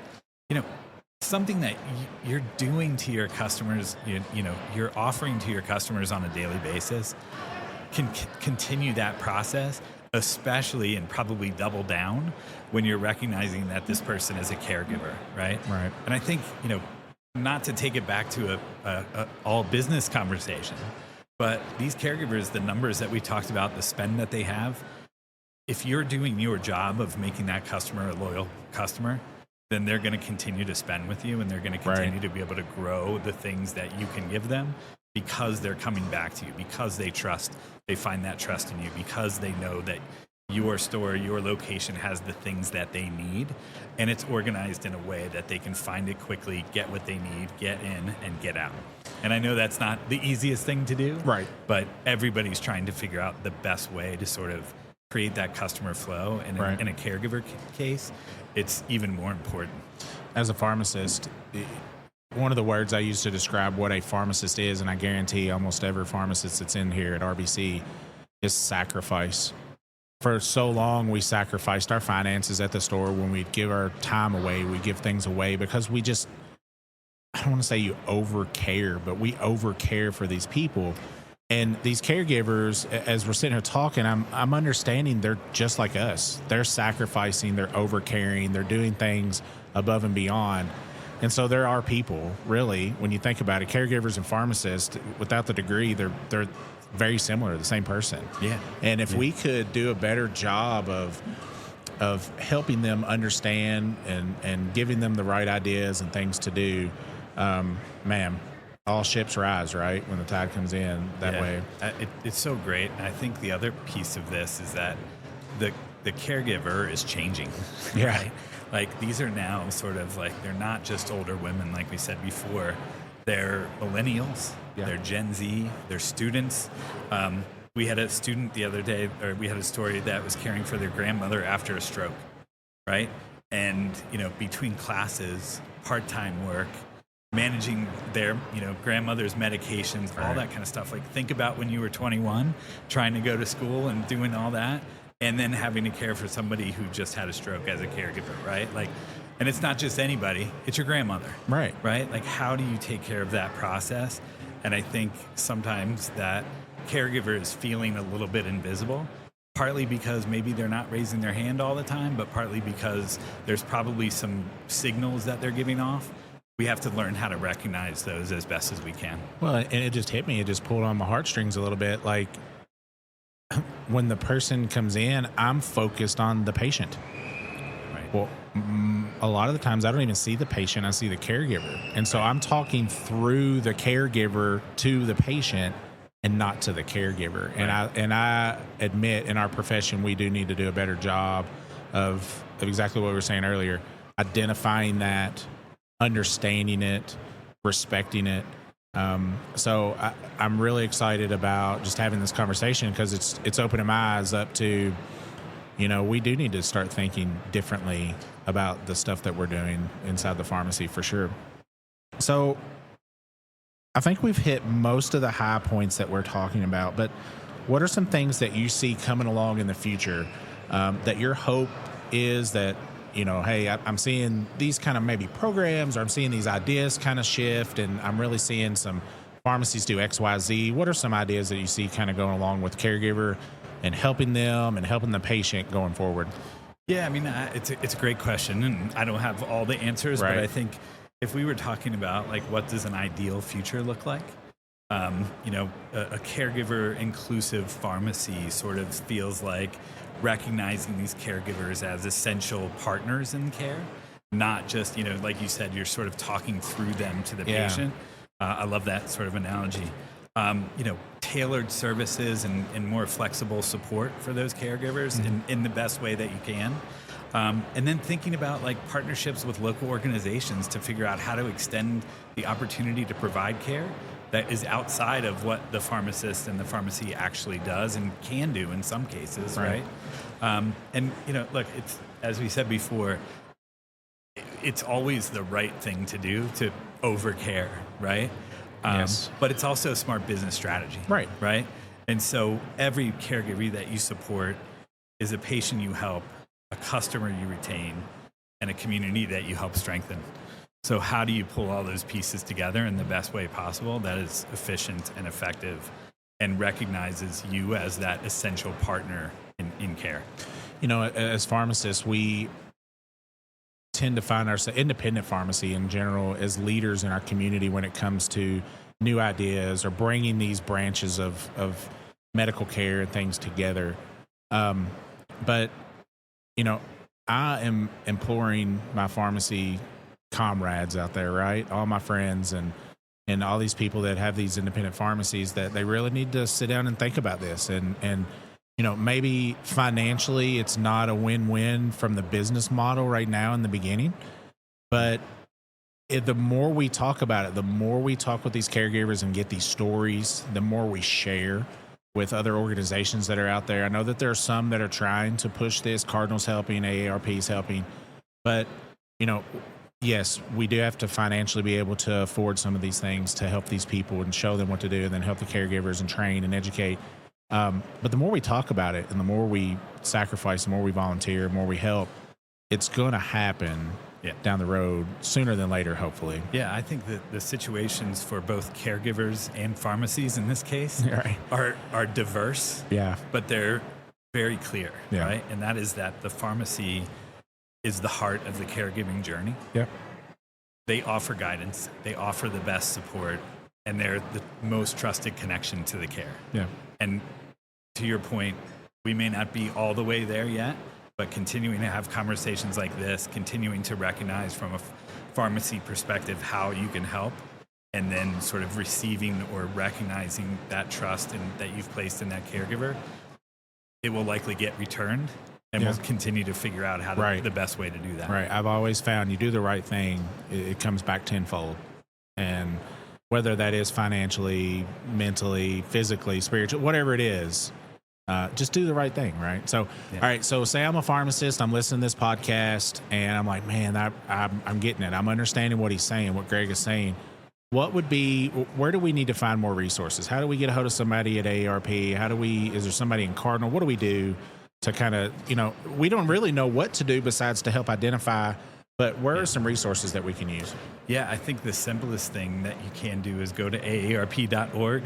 something that you're doing to your customers, you're offering to your customers on a daily basis, can continue that process, especially and probably double down when you're recognizing that this person is a caregiver, right? Right. And I think, not to take it back to a all business conversation, but these caregivers, the numbers that we talked about, the spend that they have, if you're doing your job of making that customer a loyal customer, then they're going to continue to spend with you, and they're going to continue to be able to grow the things that you can give them because they're coming back to you, because they find that trust in you, because they know that your store, your location has the things that they need, and it's organized in a way that they can find it quickly, get what they need, get in and get out. And I know that's not the easiest thing to do, right? But everybody's trying to figure out the best way to sort of create that customer flow. And in a caregiver case, it's even more important. As a pharmacist, one of the words I use to describe what a pharmacist is, and I guarantee almost every pharmacist that's in here at RBC, is sacrifice. For so long, we sacrificed our finances at the store when we'd give our time away, we give things away because we just, I don't want to say you over care, but we over care for these people. And these caregivers, as we're sitting here talking, I'm understanding they're just like us. They're sacrificing, they're over caring, they're doing things above and beyond. And so there are people, really, when you think about it, caregivers and pharmacists, without the degree, they're very similar, the same person. Yeah. And if we could do a better job of helping them understand and giving them the right ideas and things to do, all ships rise, right? When the tide comes in that way. It's so great. And I think the other piece of this is that the caregiver is changing, right? Like these are now sort of like, they're not just older women, like we said before. They're millennials, they're Gen Z, they're students. We had a student the other day, or we had a story that was caring for their grandmother after a stroke, right? And, between classes, part-time work, managing their, grandmother's medications, all that kind of stuff. Like think about when you were 21, trying to go to school and doing all that, and then having to care for somebody who just had a stroke as a caregiver, right? Like, and it's not just anybody, it's your grandmother. Right. Like how do you take care of that process? And I think sometimes that caregiver is feeling a little bit invisible, partly because maybe they're not raising their hand all the time, but partly because there's probably some signals that they're giving off. We have to learn how to recognize those as best as we can. Well, and it just hit me. It just pulled on my heartstrings a little bit. Like when the person comes in, I'm focused on the patient. Right. Well, a lot of the times I don't even see the patient. I see the caregiver. And so I'm talking through the caregiver to the patient and not to the caregiver. Right. And I admit in our profession, we do need to do a better job of exactly what we were saying earlier, identifying that, understanding it, respecting it. So I'm really excited about just having this conversation because it's opening my eyes up to, we do need to start thinking differently about the stuff that we're doing inside the pharmacy for sure. So I think we've hit most of the high points that we're talking about, but what are some things that you see coming along in the future that your hope is that, hey, I'm seeing these kind of maybe programs, or I'm seeing these ideas kind of shift, and I'm really seeing some pharmacies do X, Y, Z. What are some ideas that you see kind of going along with caregiver and helping them and helping the patient going forward? Yeah, I mean, it's a great question, and I don't have all the answers, but I think if we were talking about like what does an ideal future look like, a caregiver inclusive pharmacy sort of feels like recognizing these caregivers as essential partners in care, not just, like you said, you're sort of talking through them to the patient. I love that sort of analogy. Tailored services and more flexible support for those caregivers in the best way that you can. And then thinking about like partnerships with local organizations to figure out how to extend the opportunity to provide care that is outside of what the pharmacist and the pharmacy actually does and can do in some cases, right? Look, it's, as we said before, it's always the right thing to do to overcare, right? Yes. But it's also a smart business strategy, right? And so every caregiver that you support is a patient you help, a customer you retain, and a community that you help strengthen. So how do you pull all those pieces together in the best way possible that is efficient and effective and recognizes you as that essential partner in care? As pharmacists, we tend to find ourselves, independent pharmacy in general, as leaders in our community when it comes to new ideas or bringing these branches of medical care and things together. But I am imploring my pharmacy comrades out there, right? All my friends and all these people that have these independent pharmacies, that they really need to sit down and think about this. And maybe financially it's not a win-win from the business model right now in the beginning, but the more we talk about it, the more we talk with these caregivers and get these stories, the more we share with other organizations that are out there. I know that there are some that are trying to push this. Cardinal's helping, AARP's helping. But, yes, we do have to financially be able to afford some of these things to help these people and show them what to do, and then help the caregivers and train and educate. But the more we talk about it and the more we sacrifice, the more we volunteer, the more we help, it's going to happen down the road sooner than later, hopefully. Yeah, I think that the situations for both caregivers and pharmacies in this case are diverse, but they're very clear, right? And that is that the pharmacy is the heart of the caregiving journey. Yep. They offer guidance, they offer the best support, and they're the most trusted connection to the care. Yeah. And to your point, we may not be all the way there yet, but continuing to have conversations like this, continuing to recognize from a pharmacy perspective how you can help, and then sort of receiving or recognizing that trust and that you've placed in that caregiver, it will likely get returned, and we'll continue to figure out how to, the best way to do that. Right. I've always found you do the right thing, it comes back tenfold. And whether that is financially, mentally, physically, spiritually, whatever it is, just do the right thing, right? So, all right, so say I'm a pharmacist, I'm listening to this podcast, and I'm like, man, I'm getting it. I'm understanding what he's saying, what Greg is saying. Where do we need to find more resources? How do we get a hold of somebody at AARP? Is there somebody in Cardinal? What do we do to kind of, we don't really know what to do besides to help identify, but where are some resources that we can use? Yeah, I think the simplest thing that you can do is go to aarp.org,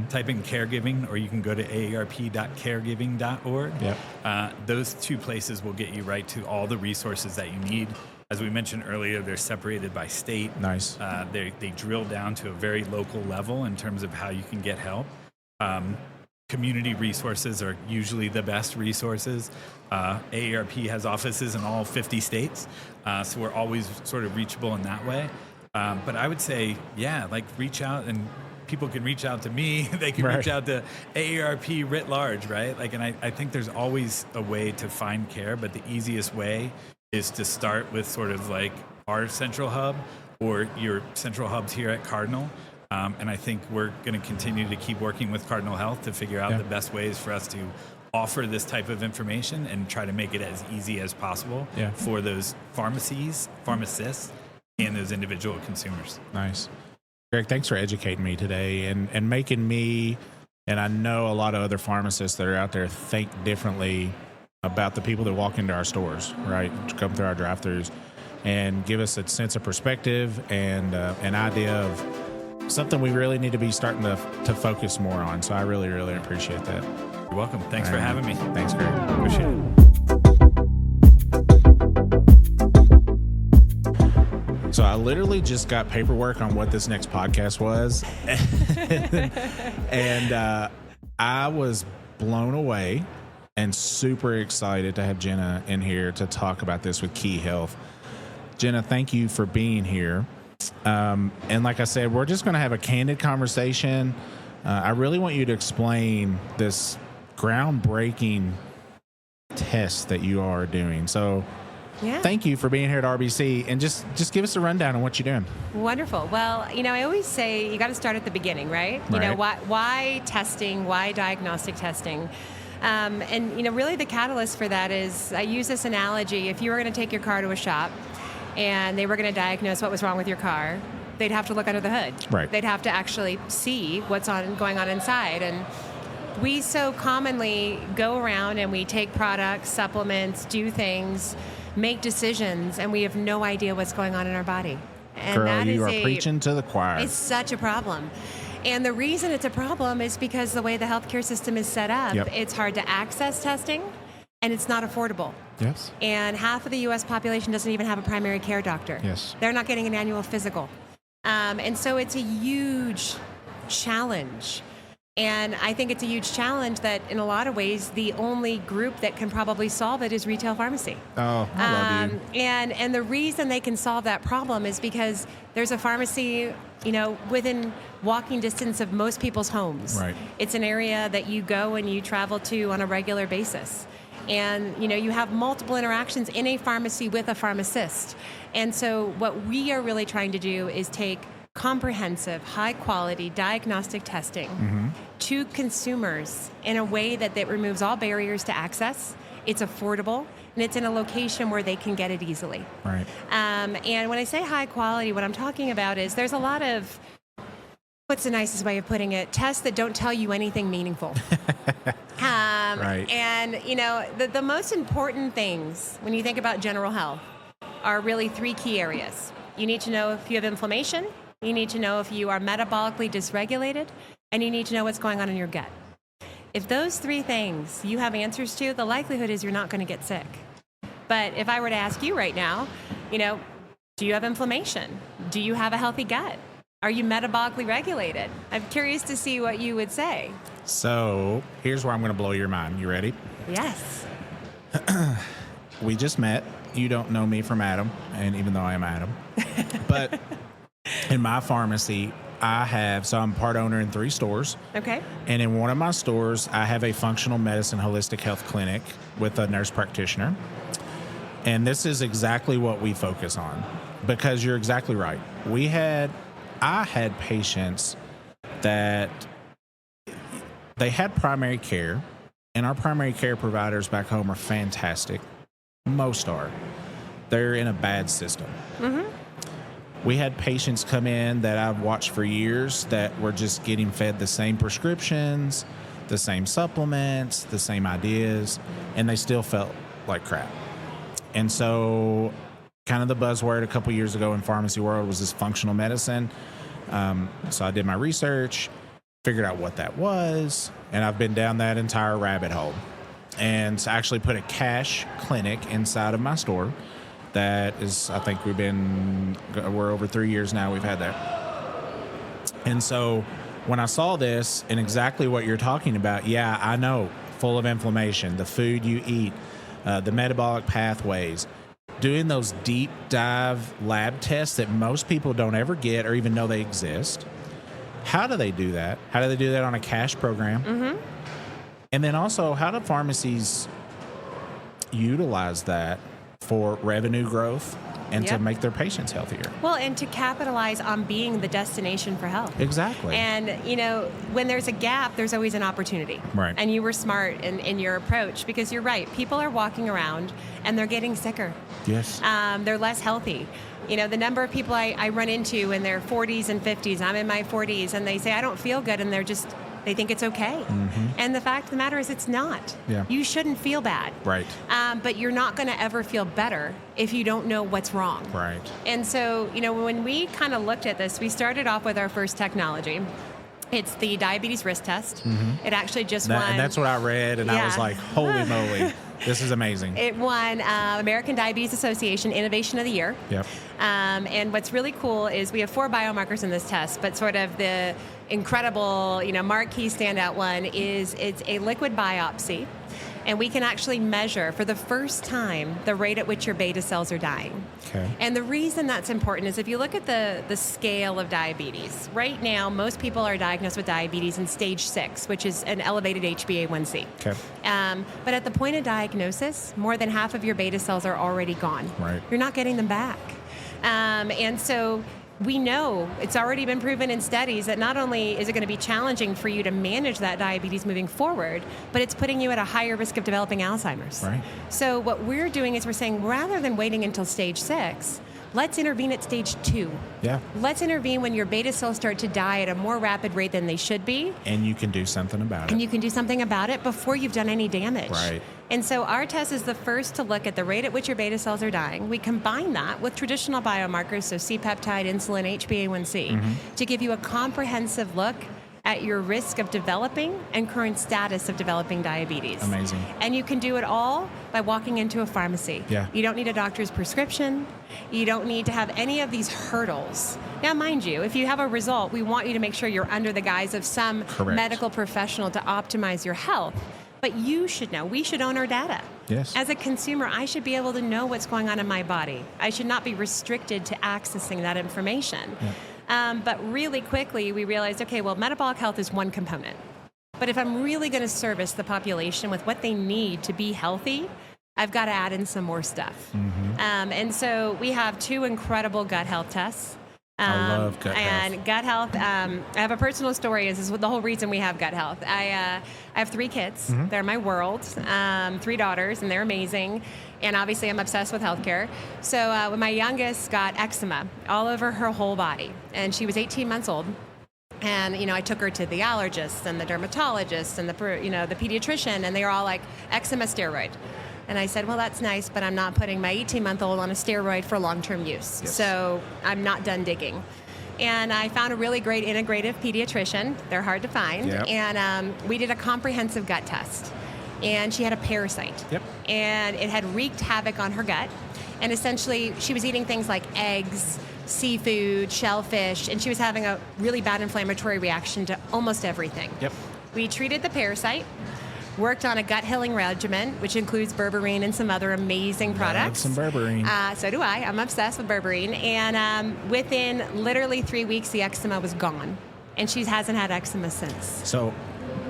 type in caregiving, or you can go to aarp.caregiving.org. Yep. Those two places will get you right to all the resources that you need. As we mentioned earlier, they're separated by state. Nice. They drill down to a very local level in terms of how you can get help. Community resources are usually the best resources. AARP has offices in all 50 states, so we're always sort of reachable in that way. But I would say, reach out, and people can reach out to me. They can reach out to AARP writ large, right? And I think there's always a way to find care, but the easiest way is to start with sort of like our central hub or your central hubs here at Cardinal. And I think we're going to continue to keep working with Cardinal Health to figure out the best ways for us to offer this type of information and try to make it as easy as possible for those pharmacists, and those individual consumers. Nice. Greg, thanks for educating me today and making me, and I know a lot of other pharmacists that are out there, think differently about the people that walk into our stores, right? Come through our drive-thrus, and give us a sense of perspective and an idea of something we really need to be starting to focus more on. So I really, really appreciate that. You're welcome. Thanks for having me. Thanks, Greg. Appreciate it. So I literally just got paperwork on what this next podcast was. And I was blown away and super excited to have Jenna in here to talk about this with Key Health. Jenna, thank you for being here. And like I said, we're just going to have a candid conversation. I really want you to explain this groundbreaking test that you are doing. So thank you for being here at RBC, and just give us a rundown on what you're doing. Wonderful. Well, I always say you got to start at the beginning, right? Why testing? Why diagnostic testing? And really the catalyst for that is, I use this analogy. If you were going to take your car to a shop and they were going to diagnose what was wrong with your car, they'd have to look under the hood. Right. They'd have to actually see what's going on inside. And we so commonly go around and we take products, supplements, do things, make decisions, and we have no idea what's going on in our body. And Girl, that you is are preaching to the choir. It's such a problem. And the reason it's a problem is because the way the healthcare system is set up, it's hard to access testing, and it's not affordable. Yes. And half of the U.S. population doesn't even have a primary care doctor. Yes. They're not getting an annual physical. And so it's a huge challenge. And I think it's a huge challenge that, in a lot of ways, the only group that can probably solve it is retail pharmacy. Oh, I love you. And the reason they can solve that problem is because there's a pharmacy, within walking distance of most people's homes. Right. It's an area that you go and you travel to on a regular basis. And, you have multiple interactions in a pharmacy with a pharmacist. And so what we are really trying to do is take comprehensive, high-quality diagnostic testing to consumers in a way that removes all barriers to access. It's affordable, and it's in a location where they can get it easily. Right. And when I say high quality, what I'm talking about is there's a lot of, what's the nicest way of putting it, tests that don't tell you anything meaningful. Right. And, the most important things when you think about general health are really three key areas. You need to know if you have inflammation, you need to know if you are metabolically dysregulated, and you need to know what's going on in your gut. If those three things you have answers to, the likelihood is you're not going to get sick. But if I were to ask you right now, do you have inflammation? Do you have a healthy gut? Are you metabolically regulated? I'm curious to see what you would say. So here's where I'm going to blow your mind. You ready? Yes. We just met. You don't know me from Adam, and even though I am Adam. But in my pharmacy, I'm part owner in 3 stores. Okay. And in one of my stores, I have a functional medicine holistic health clinic with a nurse practitioner. And this is exactly what we focus on, because you're exactly right. I had patients that they had primary care, and our primary care providers back home are fantastic. Most are. They're in a bad system. Mm-hmm. We had patients come in that I've watched for years that were just getting fed the same prescriptions, the same supplements, the same ideas, and they still felt like crap. And so kind of the buzzword a couple years ago in pharmacy world was this functional medicine. So I did my research, figured out what that was, and I've been down that entire rabbit hole. And actually put a cash clinic inside of my store. That is, I think we're over 3 years now we've had that. And so when I saw this and exactly what you're talking about, I know, full of inflammation, the food you eat, the metabolic pathways, doing those deep dive lab tests that most people don't ever get or even know they exist. How do they do that? How do they do that on a cash program? Mm-hmm. And then also, how do pharmacies utilize that for revenue growth and to make their patients healthier? Well, and to capitalize on being the destination for health. Exactly. And, when there's a gap, there's always an opportunity. Right. And you were smart in your approach, because you're right. People are walking around and they're getting sicker. Yes. They're less healthy. The number of people I run into in their 40s and 50s, I'm in my 40s, and they say, I don't feel good, and they think it's okay. Mm-hmm. And the fact of the matter is it's not. Yeah. You shouldn't feel bad. Right. But you're not going to ever feel better if you don't know what's wrong. Right. And so, when we kind of looked at this, we started off with our first technology. It's the diabetes risk test. Mm-hmm. It actually just won. And that's what I read, and I was like, holy moly, this is amazing. It won American Diabetes Association Innovation of the Year. Yep. And what's really cool is we have 4 biomarkers in this test, but sort of the incredible, marquee standout one is it's a liquid biopsy. And we can actually measure for the first time the rate at which your beta cells are dying. Okay. And the reason that's important is if you look at the scale of diabetes, right now most people are diagnosed with diabetes in stage 6, which is an elevated HbA1c. Okay. But at the point of diagnosis, more than half of your beta cells are already gone. Right. You're not getting them back. And so we know it's already been proven in studies that not only is it going to be challenging for you to manage that diabetes moving forward, but it's putting you at a higher risk of developing Alzheimer's. Right. So what we're doing is we're saying rather than waiting until stage 6, let's intervene at stage 2. Yeah. Let's intervene when your beta cells start to die at a more rapid rate than they should be. And you can do something about it. And you can do something about it before you've done any damage. Right. And so our test is the first to look at the rate at which your beta cells are dying. We combine that with traditional biomarkers, so C-peptide, insulin, HbA1c, to give you a comprehensive look at your risk of developing and current status of developing diabetes. Amazing. And you can do it all by walking into a pharmacy. Yeah. You don't need a doctor's prescription. You don't need to have any of these hurdles. Now, mind you, if you have a result, we want you to make sure you're under the guise of some medical professional to optimize your health. But you should know. We should own our data. Yes. As a consumer, I should be able to know what's going on in my body. I should not be restricted to accessing that information. Yeah. But really quickly, we realized, okay, well, metabolic health is one component. But if I'm really going to service the population with what they need to be healthy, I've got to add in some more stuff. And so we have 2 incredible gut health tests. I love gut health. And gut health, I have a personal story. This is the whole reason we have gut health. I have 3 kids. They're my world. 3 daughters, and they're amazing. And obviously, I'm obsessed with healthcare. So when my youngest got eczema all over her whole body, and she was 18 months old, and I took her to the allergist and the dermatologist and the pediatrician, and they were all like, eczema steroid. And I said, well, that's nice, but I'm not putting my 18-month-old on a steroid for long-term use. Yes. So I'm not done digging. And I found a really great integrative pediatrician. They're hard to find. Yep. And we did a comprehensive gut test. And she had a parasite. Yep. And it had wreaked havoc on her gut. And essentially, she was eating things like eggs, seafood, shellfish, and she was having a really bad inflammatory reaction to almost everything. Yep. We treated the parasite, worked on a gut healing regimen, which includes berberine and some other amazing products. Love some berberine. So do I. I'm obsessed with berberine. And within literally 3 weeks, the eczema was gone. And she hasn't had eczema since. So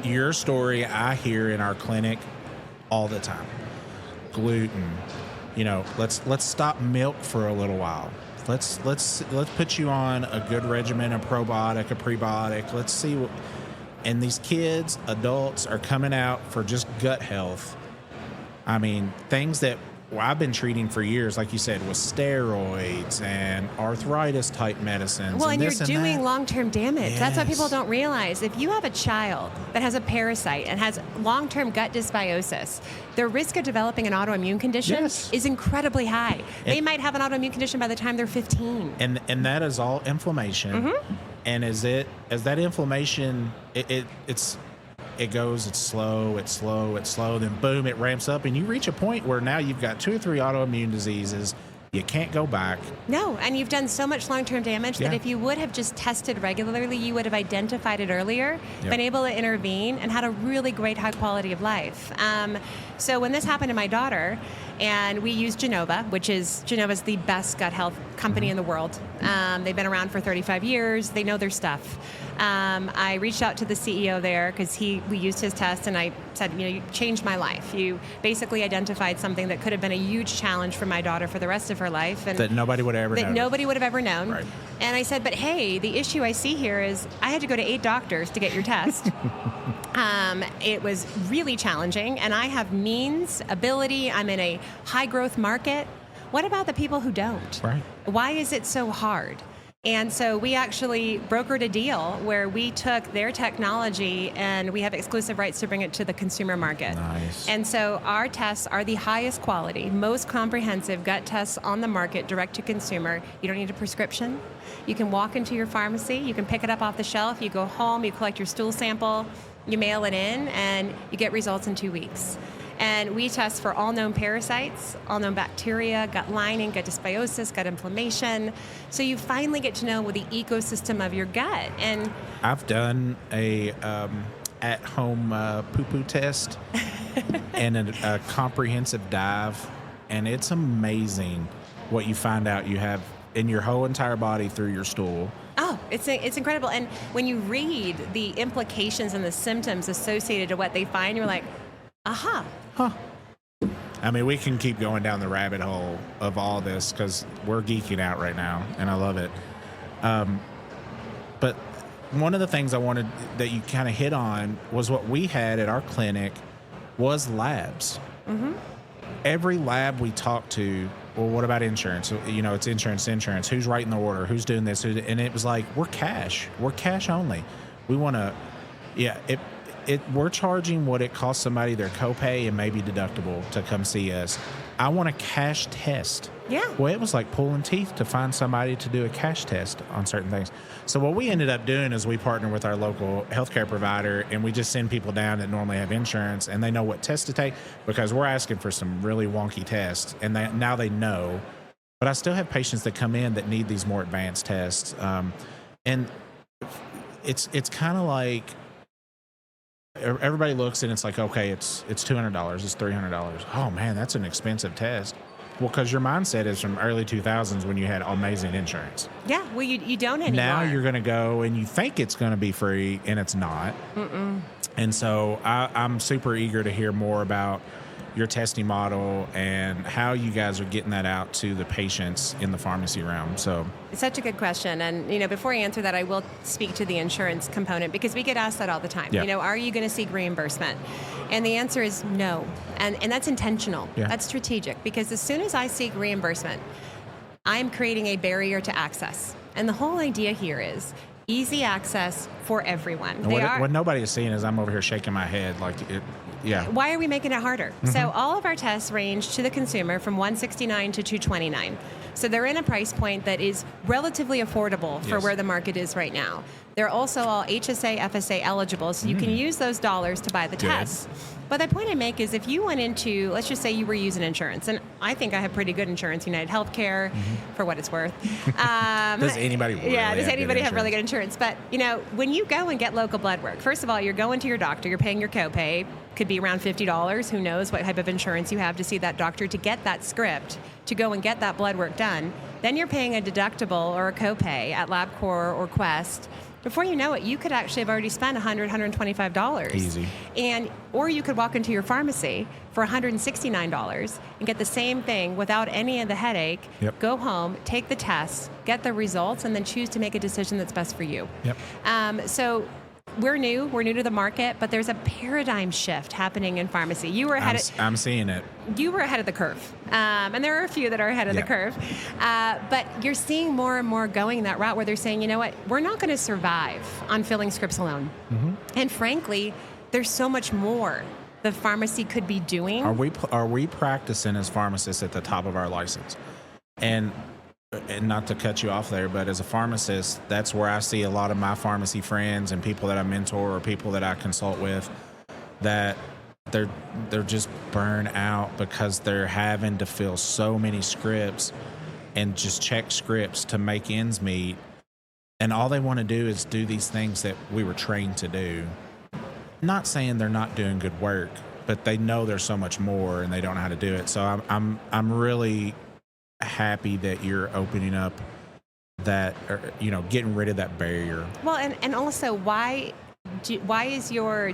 your story I hear in our clinic all the time. Gluten. Let's stop milk for a little while. Let's put you on a good regimen, a probiotic, a prebiotic. Let's see what. And these kids, adults, are coming out for just gut health. I mean, things that I've been treating for years, like you said, with steroids and arthritis type medicines. Well, and you're this doing that. long-term damage. Yes. That's what people don't realize. If you have a child that has a parasite and has long-term gut dysbiosis, their risk of developing an autoimmune condition is incredibly high. They might have an autoimmune condition by the time they're 15. And that is all inflammation. And as that inflammation, it goes, it's slow, then boom, it ramps up, and you reach a point where now you've got 2 or 3 autoimmune diseases. You can't go back. No, and you've done so much long-term damage that if you would have just tested regularly, you would have identified it earlier, been able to intervene, and had a really great high quality of life. So when this happened to my daughter, and we used Genova's the best gut health company in the world. They've been around for 35 years. They know their stuff. I reached out to the CEO there because we used his test, and I said, you changed my life. You basically identified something that could have been a huge challenge for my daughter for the rest of her life. And that nobody would have ever known. Nobody would have ever known. Right. And I said, but hey, the issue I see here is I had to go to 8 doctors to get your test. It was really challenging, and I have means, ability. I'm in a high-growth market. What about the people who don't? Right. Why is it so hard? And so we actually brokered a deal where we took their technology and we have exclusive rights to bring it to the consumer market. Nice. And so our tests are the highest quality, most comprehensive gut tests on the market, direct to consumer. You don't need a prescription. You can walk into your pharmacy, you can pick it up off the shelf, you go home, you collect your stool sample, you mail it in, and you get results in 2 weeks. And we test for all known parasites, all known bacteria, gut lining, gut dysbiosis, gut inflammation. So you finally get to know the ecosystem of your gut. And I've done a at-home poo-poo test and a comprehensive dive, and it's amazing what you find out you have in your whole entire body through your stool. Oh, it's incredible. And when you read the implications and the symptoms associated to what they find, you're like, aha. Huh. I mean, we can keep going down the rabbit hole of all this because we're geeking out right now, and I love it. But one of the things I wanted that you kind of hit on was what we had at our clinic was labs. Mm-hmm. Every lab we talk to, well, what about insurance? It's insurance. Who's writing the order? Who's doing this? And it was like, we're cash only. We want to, we're charging what it costs somebody their copay and maybe deductible to come see us. I want a cash test. Yeah. Well, it was like pulling teeth to find somebody to do a cash test on certain things. So what we ended up doing is we partner with our local healthcare provider, and we just send people down that normally have insurance, and they know what tests to take, because we're asking for some really wonky tests, and now they know. But I still have patients that come in that need these more advanced tests, and it's kind of like everybody looks and it's like, okay, it's $200, it's $300. Oh man, that's an expensive test. Well, because your mindset is from early 2000s when you had amazing insurance. Yeah, well, you don't anymore. Now you're going to go and you think it's going to be free, and it's not. Mm-mm. And so I'm super eager to hear more about your testing model and how you guys are getting that out to the patients in the pharmacy realm. So it's such a good question. And, you know, before I answer that, I will speak to the insurance component, because we get asked that all the time. Yeah. You know, are you going to seek reimbursement? And the answer is no. And that's intentional. Yeah. That's strategic, because as soon as I seek reimbursement, I'm creating a barrier to access. And the whole idea here is easy access for everyone. What nobody is seeing is I'm over here shaking my head like it. Yeah. Why are we making it harder? Mm-hmm. So all of our tests range to the consumer from $169 to $229. So they're in a price point that is relatively affordable for where the market is right now. They're also all HSA, FSA eligible, so you can use those dollars to buy the tests. But the point I make is, if you went into, let's just say you were using insurance, and I think I have pretty good insurance, United Healthcare, for what it's worth. Does anybody really does anybody have really good insurance? But, you know, when you go and get local blood work, first of all, you're going to your doctor, you're paying your copay, could be around $50. Who knows what type of insurance you have to see that doctor to get that script, to go and get that blood work done. Then you're paying a deductible or a copay at LabCorp or Quest. Before you know it, you could actually have already spent $100, $125. Easy. Or you could walk into your pharmacy for $169 and get the same thing without any of the headache. Yep. Go home, take the test, get the results, and then choose to make a decision that's best for you. Yep. So we're new to the market, but there's a paradigm shift happening in pharmacy. You were ahead. I'm seeing it. You were ahead of the curve, and there are a few that are ahead of the curve. But you're seeing more and more going that route, where they're saying, you know what, we're not going to survive on filling scripts alone. Mm-hmm. And frankly, there's so much more the pharmacy could be doing. Are we practicing as pharmacists at the top of our license? And not to cut you off there, but as a pharmacist, that's where I see a lot of my pharmacy friends and people that I mentor or people that I consult with, that they're just burned out because they're having to fill so many scripts and just check scripts to make ends meet. And all they want to do is do these things that we were trained to do. Not saying they're not doing good work, but they know there's so much more and they don't know how to do it. So I'm really happy that you're opening up that, getting rid of that barrier. Well, and also, why is your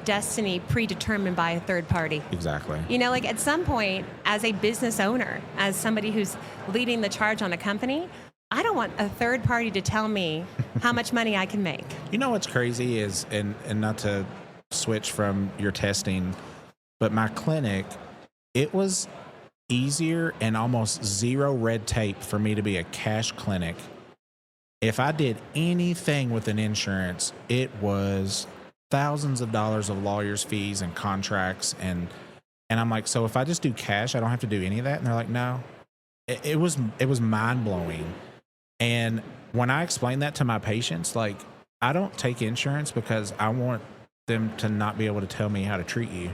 destiny predetermined by a third party? Exactly. Like at some point, as a business owner, as somebody who's leading the charge on a company, I don't want a third party to tell me how much money I can make. You know what's crazy is, and not to switch from your testing, but my clinic, it was easier and almost zero red tape for me to be a cash clinic. If I did anything with an insurance, it was thousands of dollars of lawyers' fees and contracts, and I'm like, so if I just do cash, I don't have to do any of that? And they're like, no. It was mind blowing. And when I explain that to my patients, like, I don't take insurance because I want them to not be able to tell me how to treat you.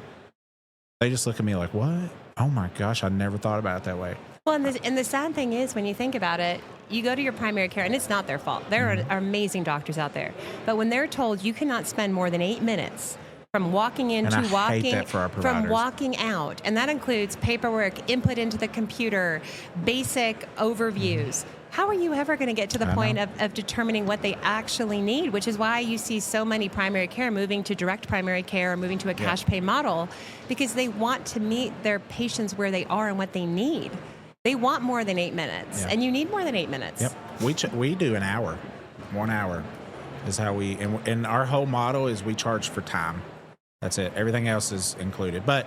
They just look at me like, what? Oh my gosh, I never thought about it that way. Well, and the sad thing is, when you think about it, you go to your primary care, and it's not their fault. There are amazing doctors out there. But when they're told you cannot spend more than 8 minutes from walking in to walking out, and that includes paperwork, input into the computer, basic overviews. How are you ever going to get to the point of determining what they actually need? Which is why you see so many primary care moving to direct primary care or moving to a cash pay model, because they want to meet their patients where they are and what they need. They want more than 8 minutes, and you need more than 8 minutes. Yep. We do an hour. 1 hour is how we, and our whole model is we charge for time. That's it. Everything else is included. But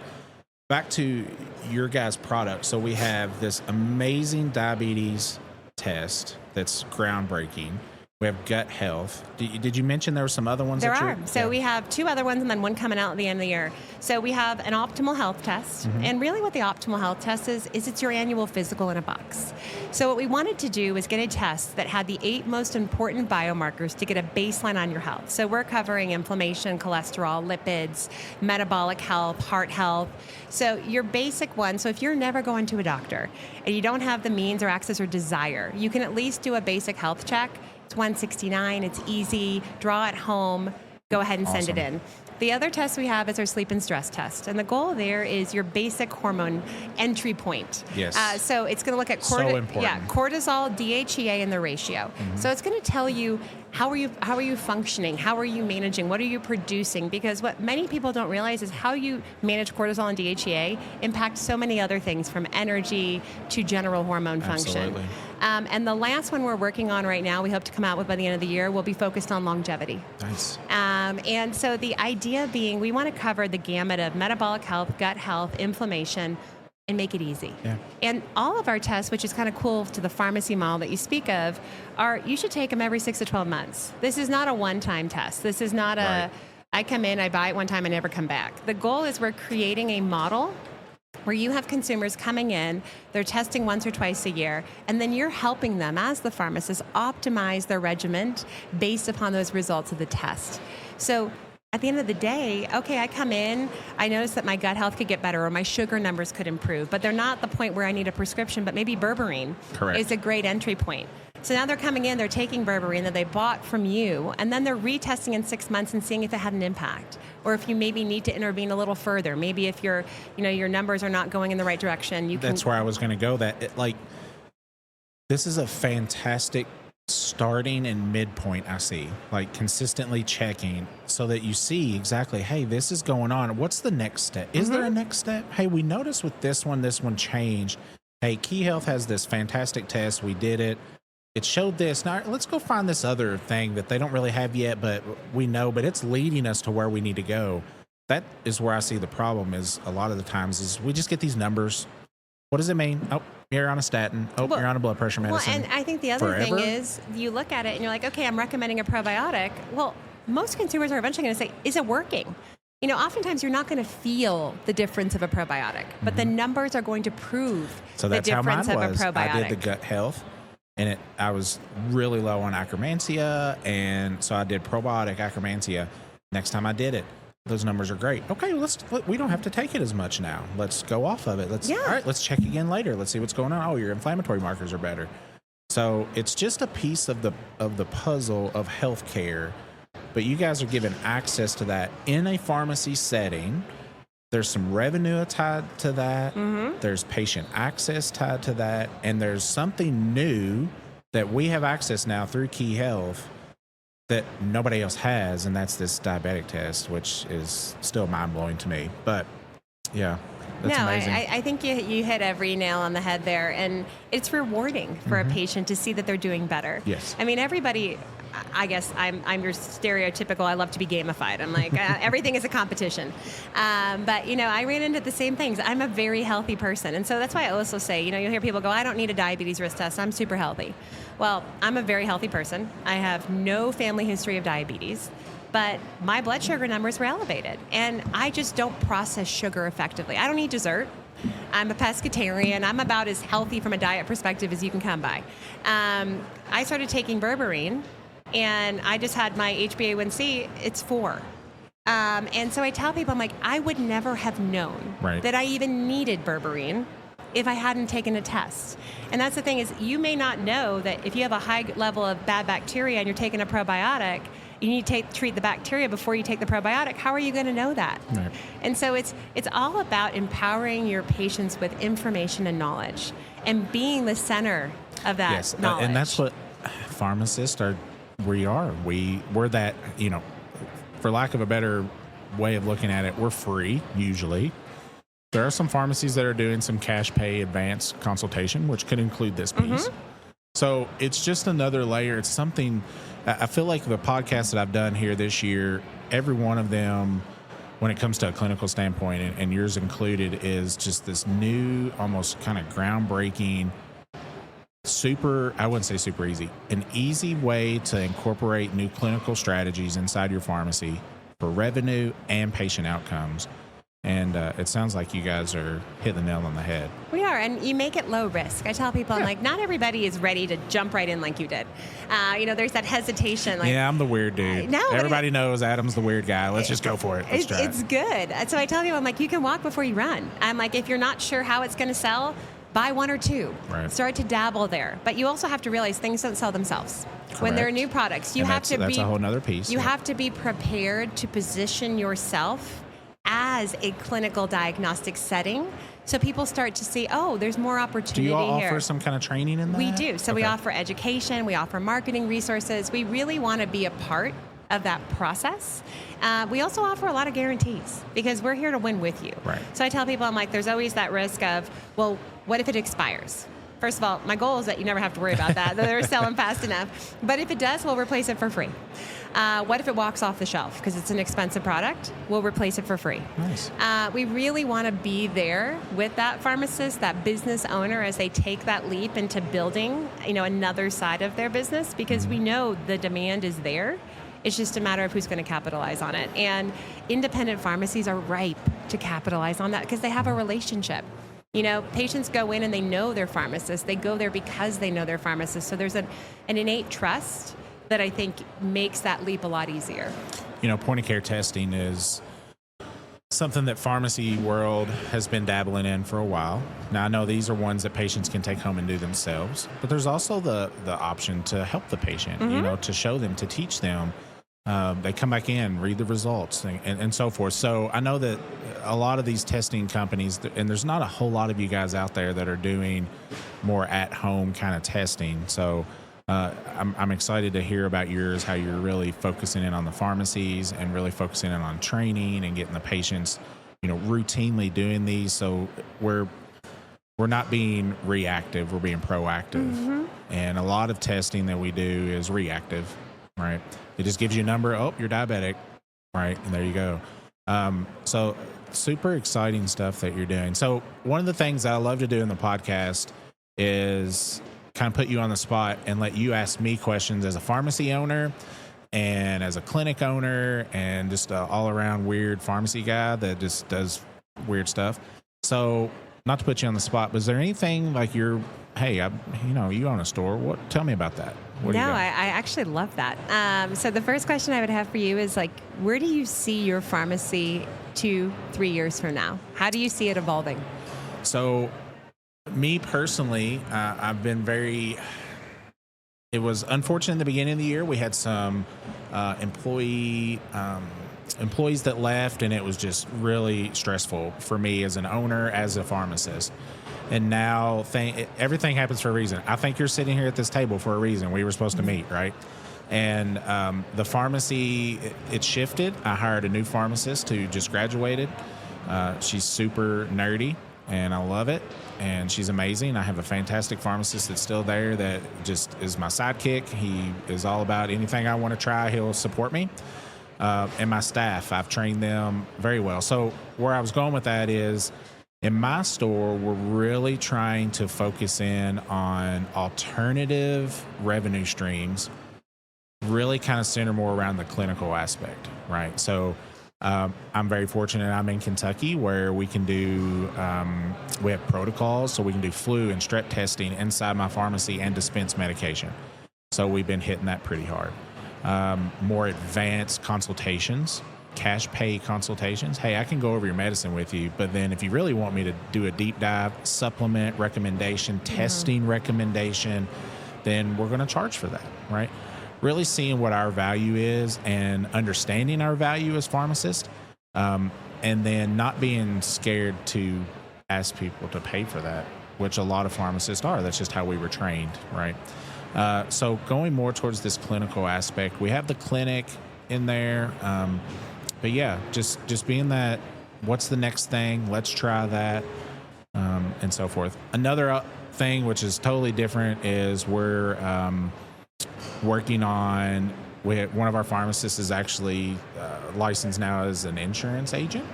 back to your guys' product. So we have this amazing diabetes test that's groundbreaking. We have gut health. Did you mention there were some other ones? There are. So we have 2 other ones and then one coming out at the end of the year. So we have an optimal health test. And really what the optimal health test is it's your annual physical in a box. So what we wanted to do was get a test that had the 8 most important biomarkers to get a baseline on your health. So we're covering inflammation, cholesterol, lipids, metabolic health, heart health. So your basic one, so if you're never going to a doctor and you don't have the means or access or desire, you can at least do a basic health check. It's $169. It's easy. Draw at home. Go ahead and send it in. The other test we have is our sleep and stress test. And the goal there is your basic hormone entry point. Yes. So it's going to look at cortisol, DHEA, and the ratio. So it's going to tell you how are you functioning? How are you managing? What are you producing? Because what many people don't realize is how you manage cortisol and DHEA impacts so many other things, from energy to general hormone function. Absolutely. And the last one we're working on right now, we hope to come out with by the end of the year, will be focused on longevity. Nice. And so the idea being we want to cover the gamut of metabolic health, gut health, inflammation, and make it easy. Yeah. And all of our tests, which is kind of cool to the pharmacy model that you speak of, are you should take them every 6 to 12 months. This is not a one-time test. This is not I come in, I buy it one time, and never come back. The goal is we're creating a model where you have consumers coming in, they're testing once or twice a year, and then you're helping them as the pharmacist optimize their regimen based upon those results of the test. So at the end of the day, okay, I come in, I notice that my gut health could get better or my sugar numbers could improve, but they're not the point where I need a prescription, but maybe berberine is a great entry point. So now they're coming in, they're taking berberine that they bought from you, and then they're retesting in 6 months and seeing if it had an impact, or if you maybe need to intervene a little further. Maybe if your numbers are not going in the right direction, That's where I was going to go. This is a fantastic starting and midpoint. I see, like, consistently checking so that you see exactly, hey, this is going on. What's the next step? Is there a next step? Hey, we noticed with this one changed. Hey, Key Health has this fantastic test. We did it. It showed this. Now let's go find this other thing that they don't really have yet, but we know, but it's leading us to where we need to go. That is where I see the problem is a lot of the times is we just get these numbers. What does it mean? Oh, you're on a statin. Oh, you're on a blood pressure medicine. Well, and I think the other thing is you look at it and you're like, okay, I'm recommending a probiotic. Well, most consumers are eventually going to say, is it working? Oftentimes you're not going to feel the difference of a probiotic, but the numbers are going to prove the difference of a probiotic. I did the gut health. And I was really low on Akkermansia, and so I did probiotic Akkermansia. Next time I did it, those numbers are great. Okay, we don't have to take it as much now. Let's go off of it. All right, let's check again later. Let's see what's going on. Oh, your inflammatory markers are better. So it's just a piece of the puzzle of healthcare, but you guys are given access to that in a pharmacy setting. There's some revenue tied to that. There's patient access tied to that. And there's something new that we have access now through Key Health that nobody else has, and that's this diabetic test, which is still mind-blowing to me. But, yeah, that's amazing. I think you hit every nail on the head there, and it's rewarding for a patient to see that they're doing better. Yes. I mean, everybody... I guess I'm your stereotypical, I love to be gamified. I'm like, everything is a competition. But, I ran into the same things. I'm a very healthy person. And so that's why I also say, you'll hear people go, I don't need a diabetes risk test. I'm super healthy. Well, I'm a very healthy person. I have no family history of diabetes. But my blood sugar numbers were elevated. And I just don't process sugar effectively. I don't eat dessert. I'm a pescatarian. I'm about as healthy from a diet perspective as you can come by. I started taking berberine. And I just had my HbA1c, it's 4. And so I tell people, I'm like, I would never have known that I even needed berberine if I hadn't taken a test. And that's the thing is you may not know that if you have a high level of bad bacteria and you're taking a probiotic, you need to treat the bacteria before you take the probiotic. How are you going to know that? Right. And so it's all about empowering your patients with information and knowledge and being the center of that knowledge. And that's what pharmacists are. We're that, for lack of a better way of looking at it, we're free usually. There are some pharmacies that are doing some cash pay advanced consultation, which could include this piece. So it's just another layer. It's something I feel like the podcasts that I've done here this year, every one of them, when it comes to a clinical standpoint, and yours included, is just this new, almost kind of groundbreaking I wouldn't say super easy, an easy way to incorporate new clinical strategies inside your pharmacy for revenue and patient outcomes. And it sounds like you guys are hitting the nail on the head. We are, and you make it low risk. I tell people, I'm like, not everybody is ready to jump right in like you did. There's that hesitation. Like, yeah, I'm the weird dude. No, everybody knows Adam's the weird guy. Let's just go for it. It's good. So I tell people, I'm like, you can walk before you run. I'm like, if you're not sure how it's going to sell, buy one or two. Right. Start to dabble there. But you also have to realize things don't sell themselves. Correct. When there are new products, that's a whole nother piece. You have to be prepared to position yourself as a clinical diagnostic setting, so people start to see, oh, there's more opportunity here. Do you all offer some kind of training in that? We do. So we offer education, we offer marketing resources. We really want to be a part of that process. We also offer a lot of guarantees because we're here to win with you. Right. So I tell people, I'm like, there's always that risk of, well, what if it expires? First of all, my goal is that you never have to worry about that. They're selling fast enough. But if it does, we'll replace it for free. What if it walks off the shelf? Because it's an expensive product, we'll replace it for free. Nice. We really want to be there with that pharmacist, that business owner, as they take that leap into building, another side of their business, because we know the demand is there. It's just a matter of who's going to capitalize on it. And independent pharmacies are ripe to capitalize on that because they have a relationship. Patients go in and they know their pharmacist. They go there because they know their pharmacist. So there's an innate trust that I think makes that leap a lot easier. Point of care testing is something that pharmacy world has been dabbling in for a while. Now, I know these are ones that patients can take home and do themselves, but there's also the option to help the patient, to show them, to teach them. They come back in, read the results, and so forth. So I know that a lot of these testing companies, and there's not a whole lot of you guys out there that are doing more at-home kind of testing. So I'm excited to hear about yours, how you're really focusing in on the pharmacies and really focusing in on training and getting the patients, routinely doing these. So we're not being reactive, we're being proactive. And a lot of testing that we do is reactive, right? It just gives you a number. Oh, you're diabetic, right? And there you go. So super exciting stuff that you're doing. So one of the things that I love to do in the podcast is kind of put you on the spot and let you ask me questions as a pharmacy owner and as a clinic owner and just an all-around weird pharmacy guy that just does weird stuff. So not to put you on the spot, but is there anything like you own a store? Tell me about that. I actually love that. So the first question I would have for you is where do you see your pharmacy 2-3 years from now? How do you see it evolving? So me personally, I've been it was unfortunate in the beginning of the year. We had some employees that left, and it was just really stressful for me as an owner, as a pharmacist. And now everything happens for a reason. I think you're sitting here at this table for a reason. We were supposed to meet, right? And the pharmacy, it shifted. I hired a new pharmacist who just graduated. She's super nerdy, and I love it. And she's amazing. I have a fantastic pharmacist that's still there that just is my sidekick. He is all about anything I want to try, he'll support me. And my staff, I've trained them very well. So where I was going with that is, in my store, we're really trying to focus in on alternative revenue streams, really kind of center more around the clinical aspect, right? So I'm very fortunate I'm in Kentucky where we can do, we have protocols, so we can do flu and strep testing inside my pharmacy and dispense medication. So we've been hitting that pretty hard. More advanced consultations, cash pay consultations. Hey, I can go over your medicine with you, but then if you really want me to do a deep dive supplement recommendation, testing recommendation, then we're going to charge for that, right? Really seeing what our value is and understanding our value as pharmacists, and then not being scared to ask people to pay for that, which a lot of pharmacists are. That's just how we were trained, right? So going more towards this clinical aspect, we have the clinic in there. But yeah, just being that, what's the next thing? Let's try that, and so forth. Another thing, which is totally different, is we're working on, one of our pharmacists is actually licensed now as an insurance agent.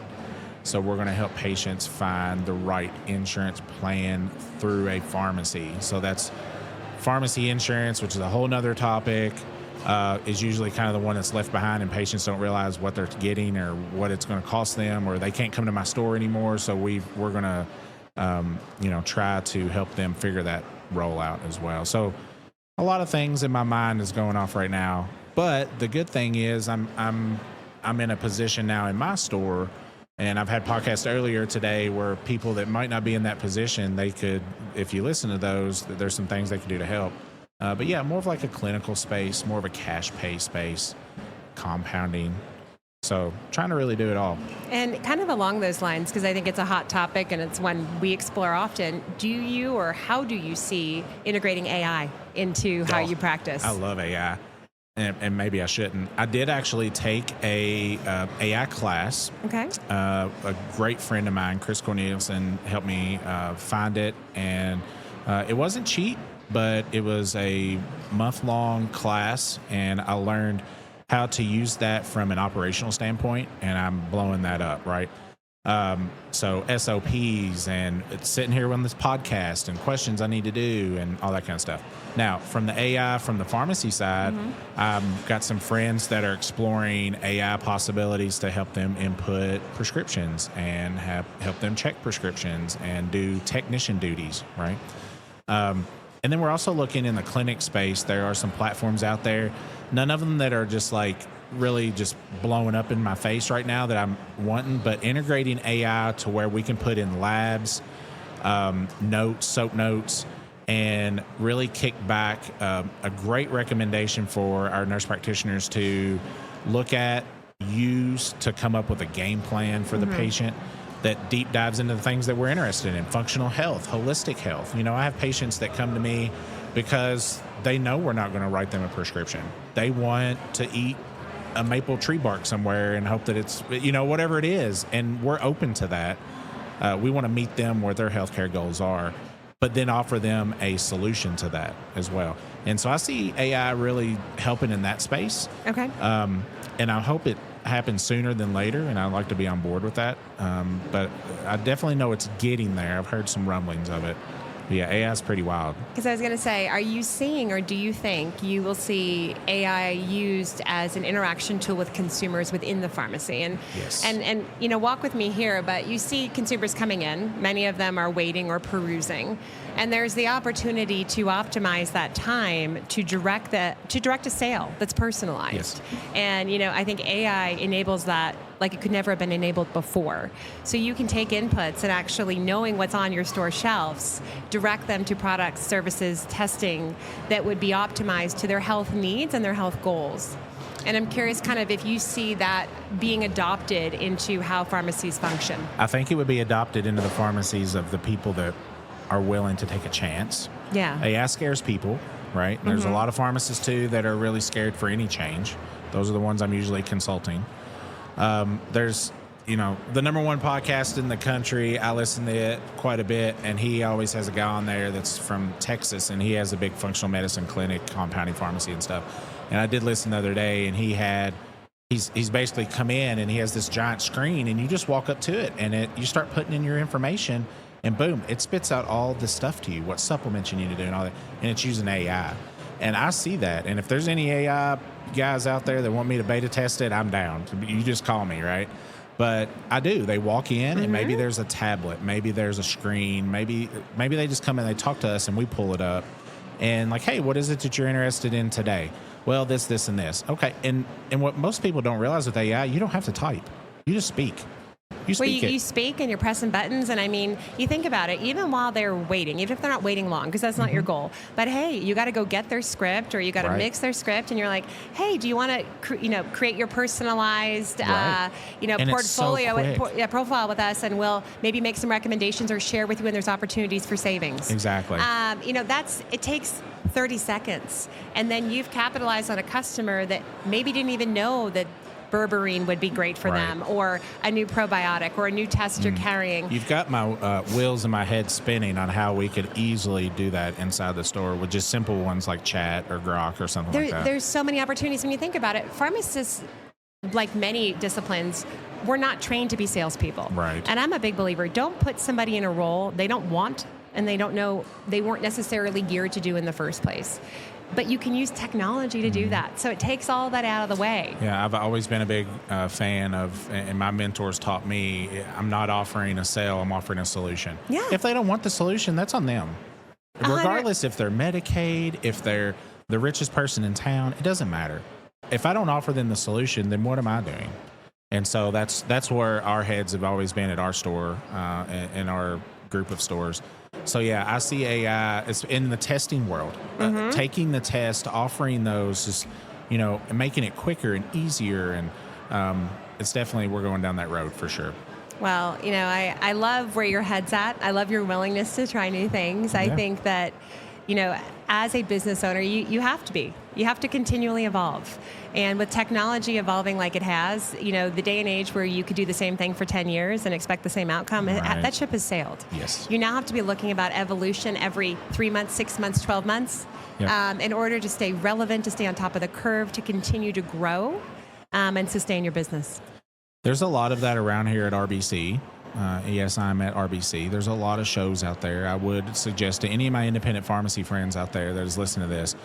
So we're going to help patients find the right insurance plan through a pharmacy. So that's Pharmacy insurance, which is a whole nother topic, is usually kind of the one that's left behind, and patients don't realize what they're getting or what it's going to cost them, or they can't come to my store anymore. So we're going to, try to help them figure that role out as well. So a lot of things in my mind is going off right now. But the good thing is I'm in a position now in my store, and I've had podcasts earlier today where people that might not be in that position, they could, if you listen to those, there's some things they can do to help. But yeah, more of like a clinical space, more of a cash pay space, compounding. So trying to really do it all. And kind of along those lines, because I think it's a hot topic and it's one we explore often, how do you see integrating AI into how you practice? I love AI. And maybe I shouldn't. I did actually take a AI class. Okay. A great friend of mine, Chris Corneliuson, helped me find it. And it wasn't cheap, but it was a month-long class, and I learned how to use that from an operational standpoint, and I'm blowing that up, right? So SOPs and sitting here on this podcast and questions I need to do and all that kind of stuff. Now, from the AI, from the pharmacy side, I've got some friends that are exploring AI possibilities to help them input prescriptions and help them check prescriptions and do technician duties, right? And then we're also looking in the clinic space. There are some platforms out there, none of them that are just like really just blowing up in my face right now that I'm wanting, but integrating AI to where we can put in labs, notes, soap notes, and really kick back a great recommendation for our nurse practitioners to look at, use to come up with a game plan for the patient that deep dives into the things that we're interested in: functional health, holistic health. I have patients that come to me because they know we're not going to write them a prescription. They want to eat a maple tree bark somewhere and hope that it's, whatever it is. And we're open to that. We want to meet them where their healthcare goals are, but then offer them a solution to that as well. And so I see AI really helping in that space. Okay. And I hope it happens sooner than later, and I'd like to be on board with that. But I definitely know it's getting there. I've heard some rumblings of it. But yeah, AI is pretty wild. Because I was going to say, are you seeing, or do you think you will see AI used as an interaction tool with consumers within the pharmacy? And yes. And walk with me here, but you see consumers coming in. Many of them are waiting or perusing, and there's the opportunity to optimize that time to direct a sale that's personalized. Yes. And I think AI enables that like it could never have been enabled before. So you can take inputs and actually, knowing what's on your store shelves, direct them to products, services, testing that would be optimized to their health needs and their health goals. And I'm curious kind of if you see that being adopted into how pharmacies function. I think it would be adopted into the pharmacies of the people that are willing to take a chance. Yeah. AI scares people, right? And there's a lot of pharmacists too that are really scared for any change. Those are the ones I'm usually consulting. There's, the number one podcast in the country. I listen to it quite a bit, and he always has a guy on there that's from Texas, and he has a big functional medicine clinic, compounding pharmacy and stuff. And I did listen the other day, and he's basically come in, and he has this giant screen, and you just walk up to it, and you start putting in your information, and boom, it spits out all this stuff to you, what supplements you need to do and all that, and it's using AI. And I see that, and if there's any AI guys out there that want me to beta test it, I'm down. You just call me, right? But I do. They walk in, and maybe there's a tablet, maybe there's a screen, maybe they just come in, they talk to us, and we pull it up, and like, hey, what is it that you're interested in today? Well, this, and this. Okay, and what most people don't realize with AI, you don't have to type. You just speak. You speak and you're pressing buttons. And I mean, you think about it, even while they're waiting, even if they're not waiting long, because that's not your goal. But hey, you got to go get their script, or you got to mix their script, and you're like, hey, do you want to, create your personalized, portfolio, profile with us, and we'll maybe make some recommendations or share with you when there's opportunities for savings. Exactly. It takes 30 seconds, and then you've capitalized on a customer that maybe didn't even know that berberine would be great for them, or a new probiotic, or a new test you're carrying. You've got my wheels in my head spinning on how we could easily do that inside the store with just simple ones like chat or Grok or something like that. There's so many opportunities when you think about it. Pharmacists, like many disciplines, we're not trained to be salespeople. Right. And I'm a big believer, don't put somebody in a role they don't want and they don't know, they weren't necessarily geared to do in the first place. But you can use technology to do that. So it takes all that out of the way. Yeah, I've always been a big fan of, and my mentors taught me, I'm not offering a sale, I'm offering a solution. Yeah. If they don't want the solution, that's on them. Regardless if they're Medicaid, if they're the richest person in town, it doesn't matter. If I don't offer them the solution, then what am I doing? And so that's where our heads have always been at our store, in our group of stores. So yeah, I see AI it's in the testing world, taking the test, offering those, just, making it quicker and easier. And it's definitely, we're going down that road for sure. Well, I love where your head's at. I love your willingness to try new things. I think that, as a business owner, you have to be. You have to continually evolve. And with technology evolving like it has, the day and age where you could do the same thing for 10 years and expect the same outcome, that ship has sailed. Yes. You now have to be looking about evolution every 3 months, 6 months, 12 months, in order to stay relevant, to stay on top of the curve, to continue to grow and sustain your business. There's a lot of that around here at RBC. Yes, I'm at RBC. There's a lot of shows out there. I would suggest to any of my independent pharmacy friends out there that is listening to this,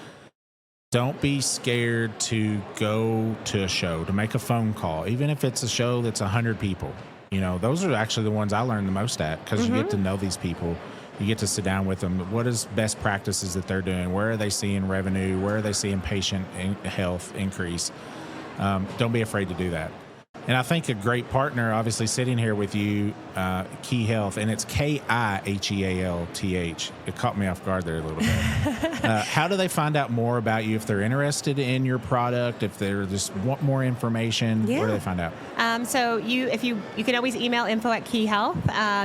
don't be scared to go to a show, to make a phone call, even if it's a show that's 100 people. Those are actually the ones I learned the most at, because you get to know these people. You get to sit down with them. What is best practices that they're doing? Where are they seeing revenue? Where are they seeing patient health increase? Don't be afraid to do that. And I think a great partner, obviously sitting here with you, Key Health, and it's KIHEALTH. It caught me off guard there a little bit. How do they find out more about you if they're interested in your product, if they just want more information? Yeah. Where do they find out? So you can always email info@Key Health.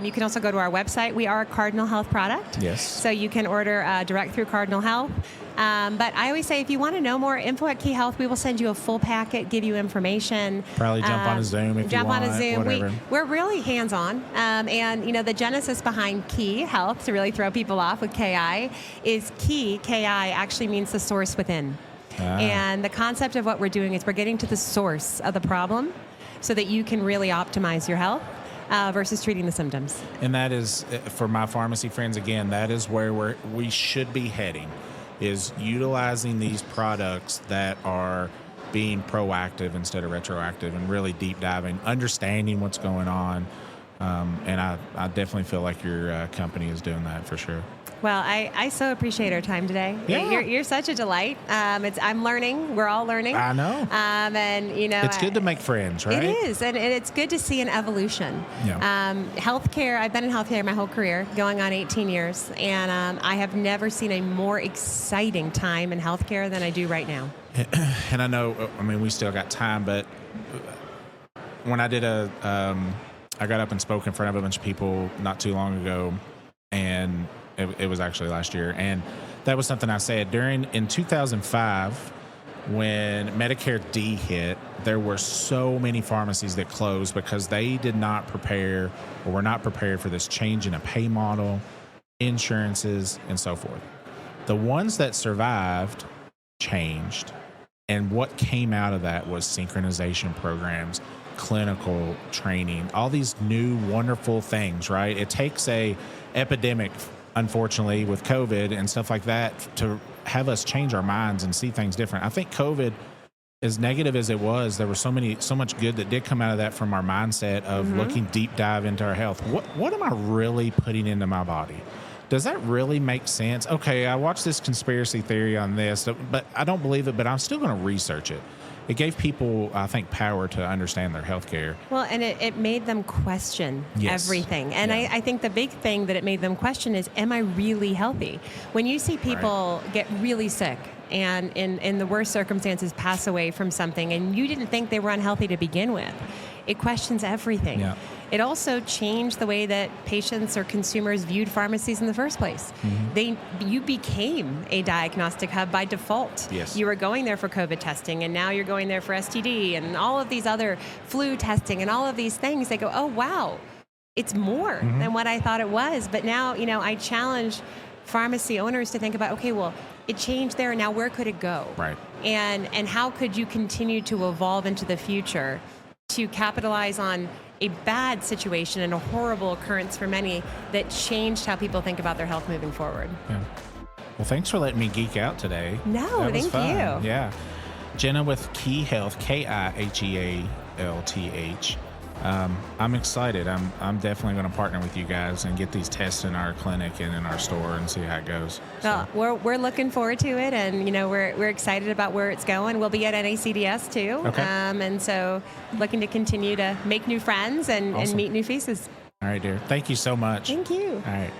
You can also go to our website. We are a Cardinal Health product. Yes. So you can order direct through Cardinal Health. But I always say, if you want to know more, info@Key Health, we will send you a full packet, give you information. Probably jump on a Zoom if you want. Jump on a Zoom. Whatever. We're really hands-on. And, the genesis behind Key Health, to really throw people off with KI, is Key, KI, actually means the source within. And the concept of what we're doing is we're getting to the source of the problem so that you can really optimize your health. Versus treating the symptoms. And that is, for my pharmacy friends, again, that is where we should be heading, is utilizing these products that are being proactive instead of retroactive, and really deep diving, understanding what's going on. And I definitely feel like your company is doing that for sure. Well, I so appreciate our time today. Yeah. You're such a delight. I'm learning. We're all learning. I know. And it's good to make friends, right? It is, and it's good to see an evolution. Yeah. Healthcare. I've been in healthcare my whole career, going on 18 years, and I have never seen a more exciting time in healthcare than I do right now. And I know, we still got time, but when I did I got up and spoke in front of a bunch of people not too long ago, and it was actually last year, and that was something I said in 2005, when Medicare D hit. There were so many pharmacies that closed because they did not prepare, or were not prepared for this change in a pay model, insurances, and so forth. The ones that survived changed, and what came out of that was synchronization programs, clinical training, all these new wonderful things, right? It takes a epidemic, unfortunately, with COVID and stuff like that, to have us change our minds and see things different. I think COVID, as negative as it was, there was so much good that did come out of that, from our mindset of looking deep dive into our health. What am I really putting into my body? Does that really make sense? Okay, I watched this conspiracy theory on this, but I don't believe it, but I'm still going to research it. It gave people, I think, power to understand their health care. Well, and it made them question everything. And I think the big thing that it made them question is, am I really healthy? When you see people get really sick and in the worst circumstances pass away from something, and you didn't think they were unhealthy to begin with, it questions everything. Yeah. It also changed the way that patients or consumers viewed pharmacies in the first place. You became a diagnostic hub by default. Yes. You were going there for COVID testing, and now you're going there for STD and all of these other flu testing and all of these things. They go, oh, wow, it's more than what I thought it was. But now, I challenge pharmacy owners to think about, okay, well, it changed there, and now where could it go? Right. And how could you continue to evolve into the future to capitalize on a bad situation and a horrible occurrence for many that changed how people think about their health moving forward. Yeah. Well, thanks for letting me geek out today. No, that was thank fun. you. Yeah. Jenna with Key Health, KIHEALTH. I'm excited. I'm definitely going to partner with you guys and get these tests in our clinic and in our store and see how it goes. So. We're looking forward to it, and we're excited about where it's going. We'll be at NACDS too, okay. And so looking to continue to make new friends and Awesome. meet new faces. All right, dear. Thank you so much. Thank you. All right.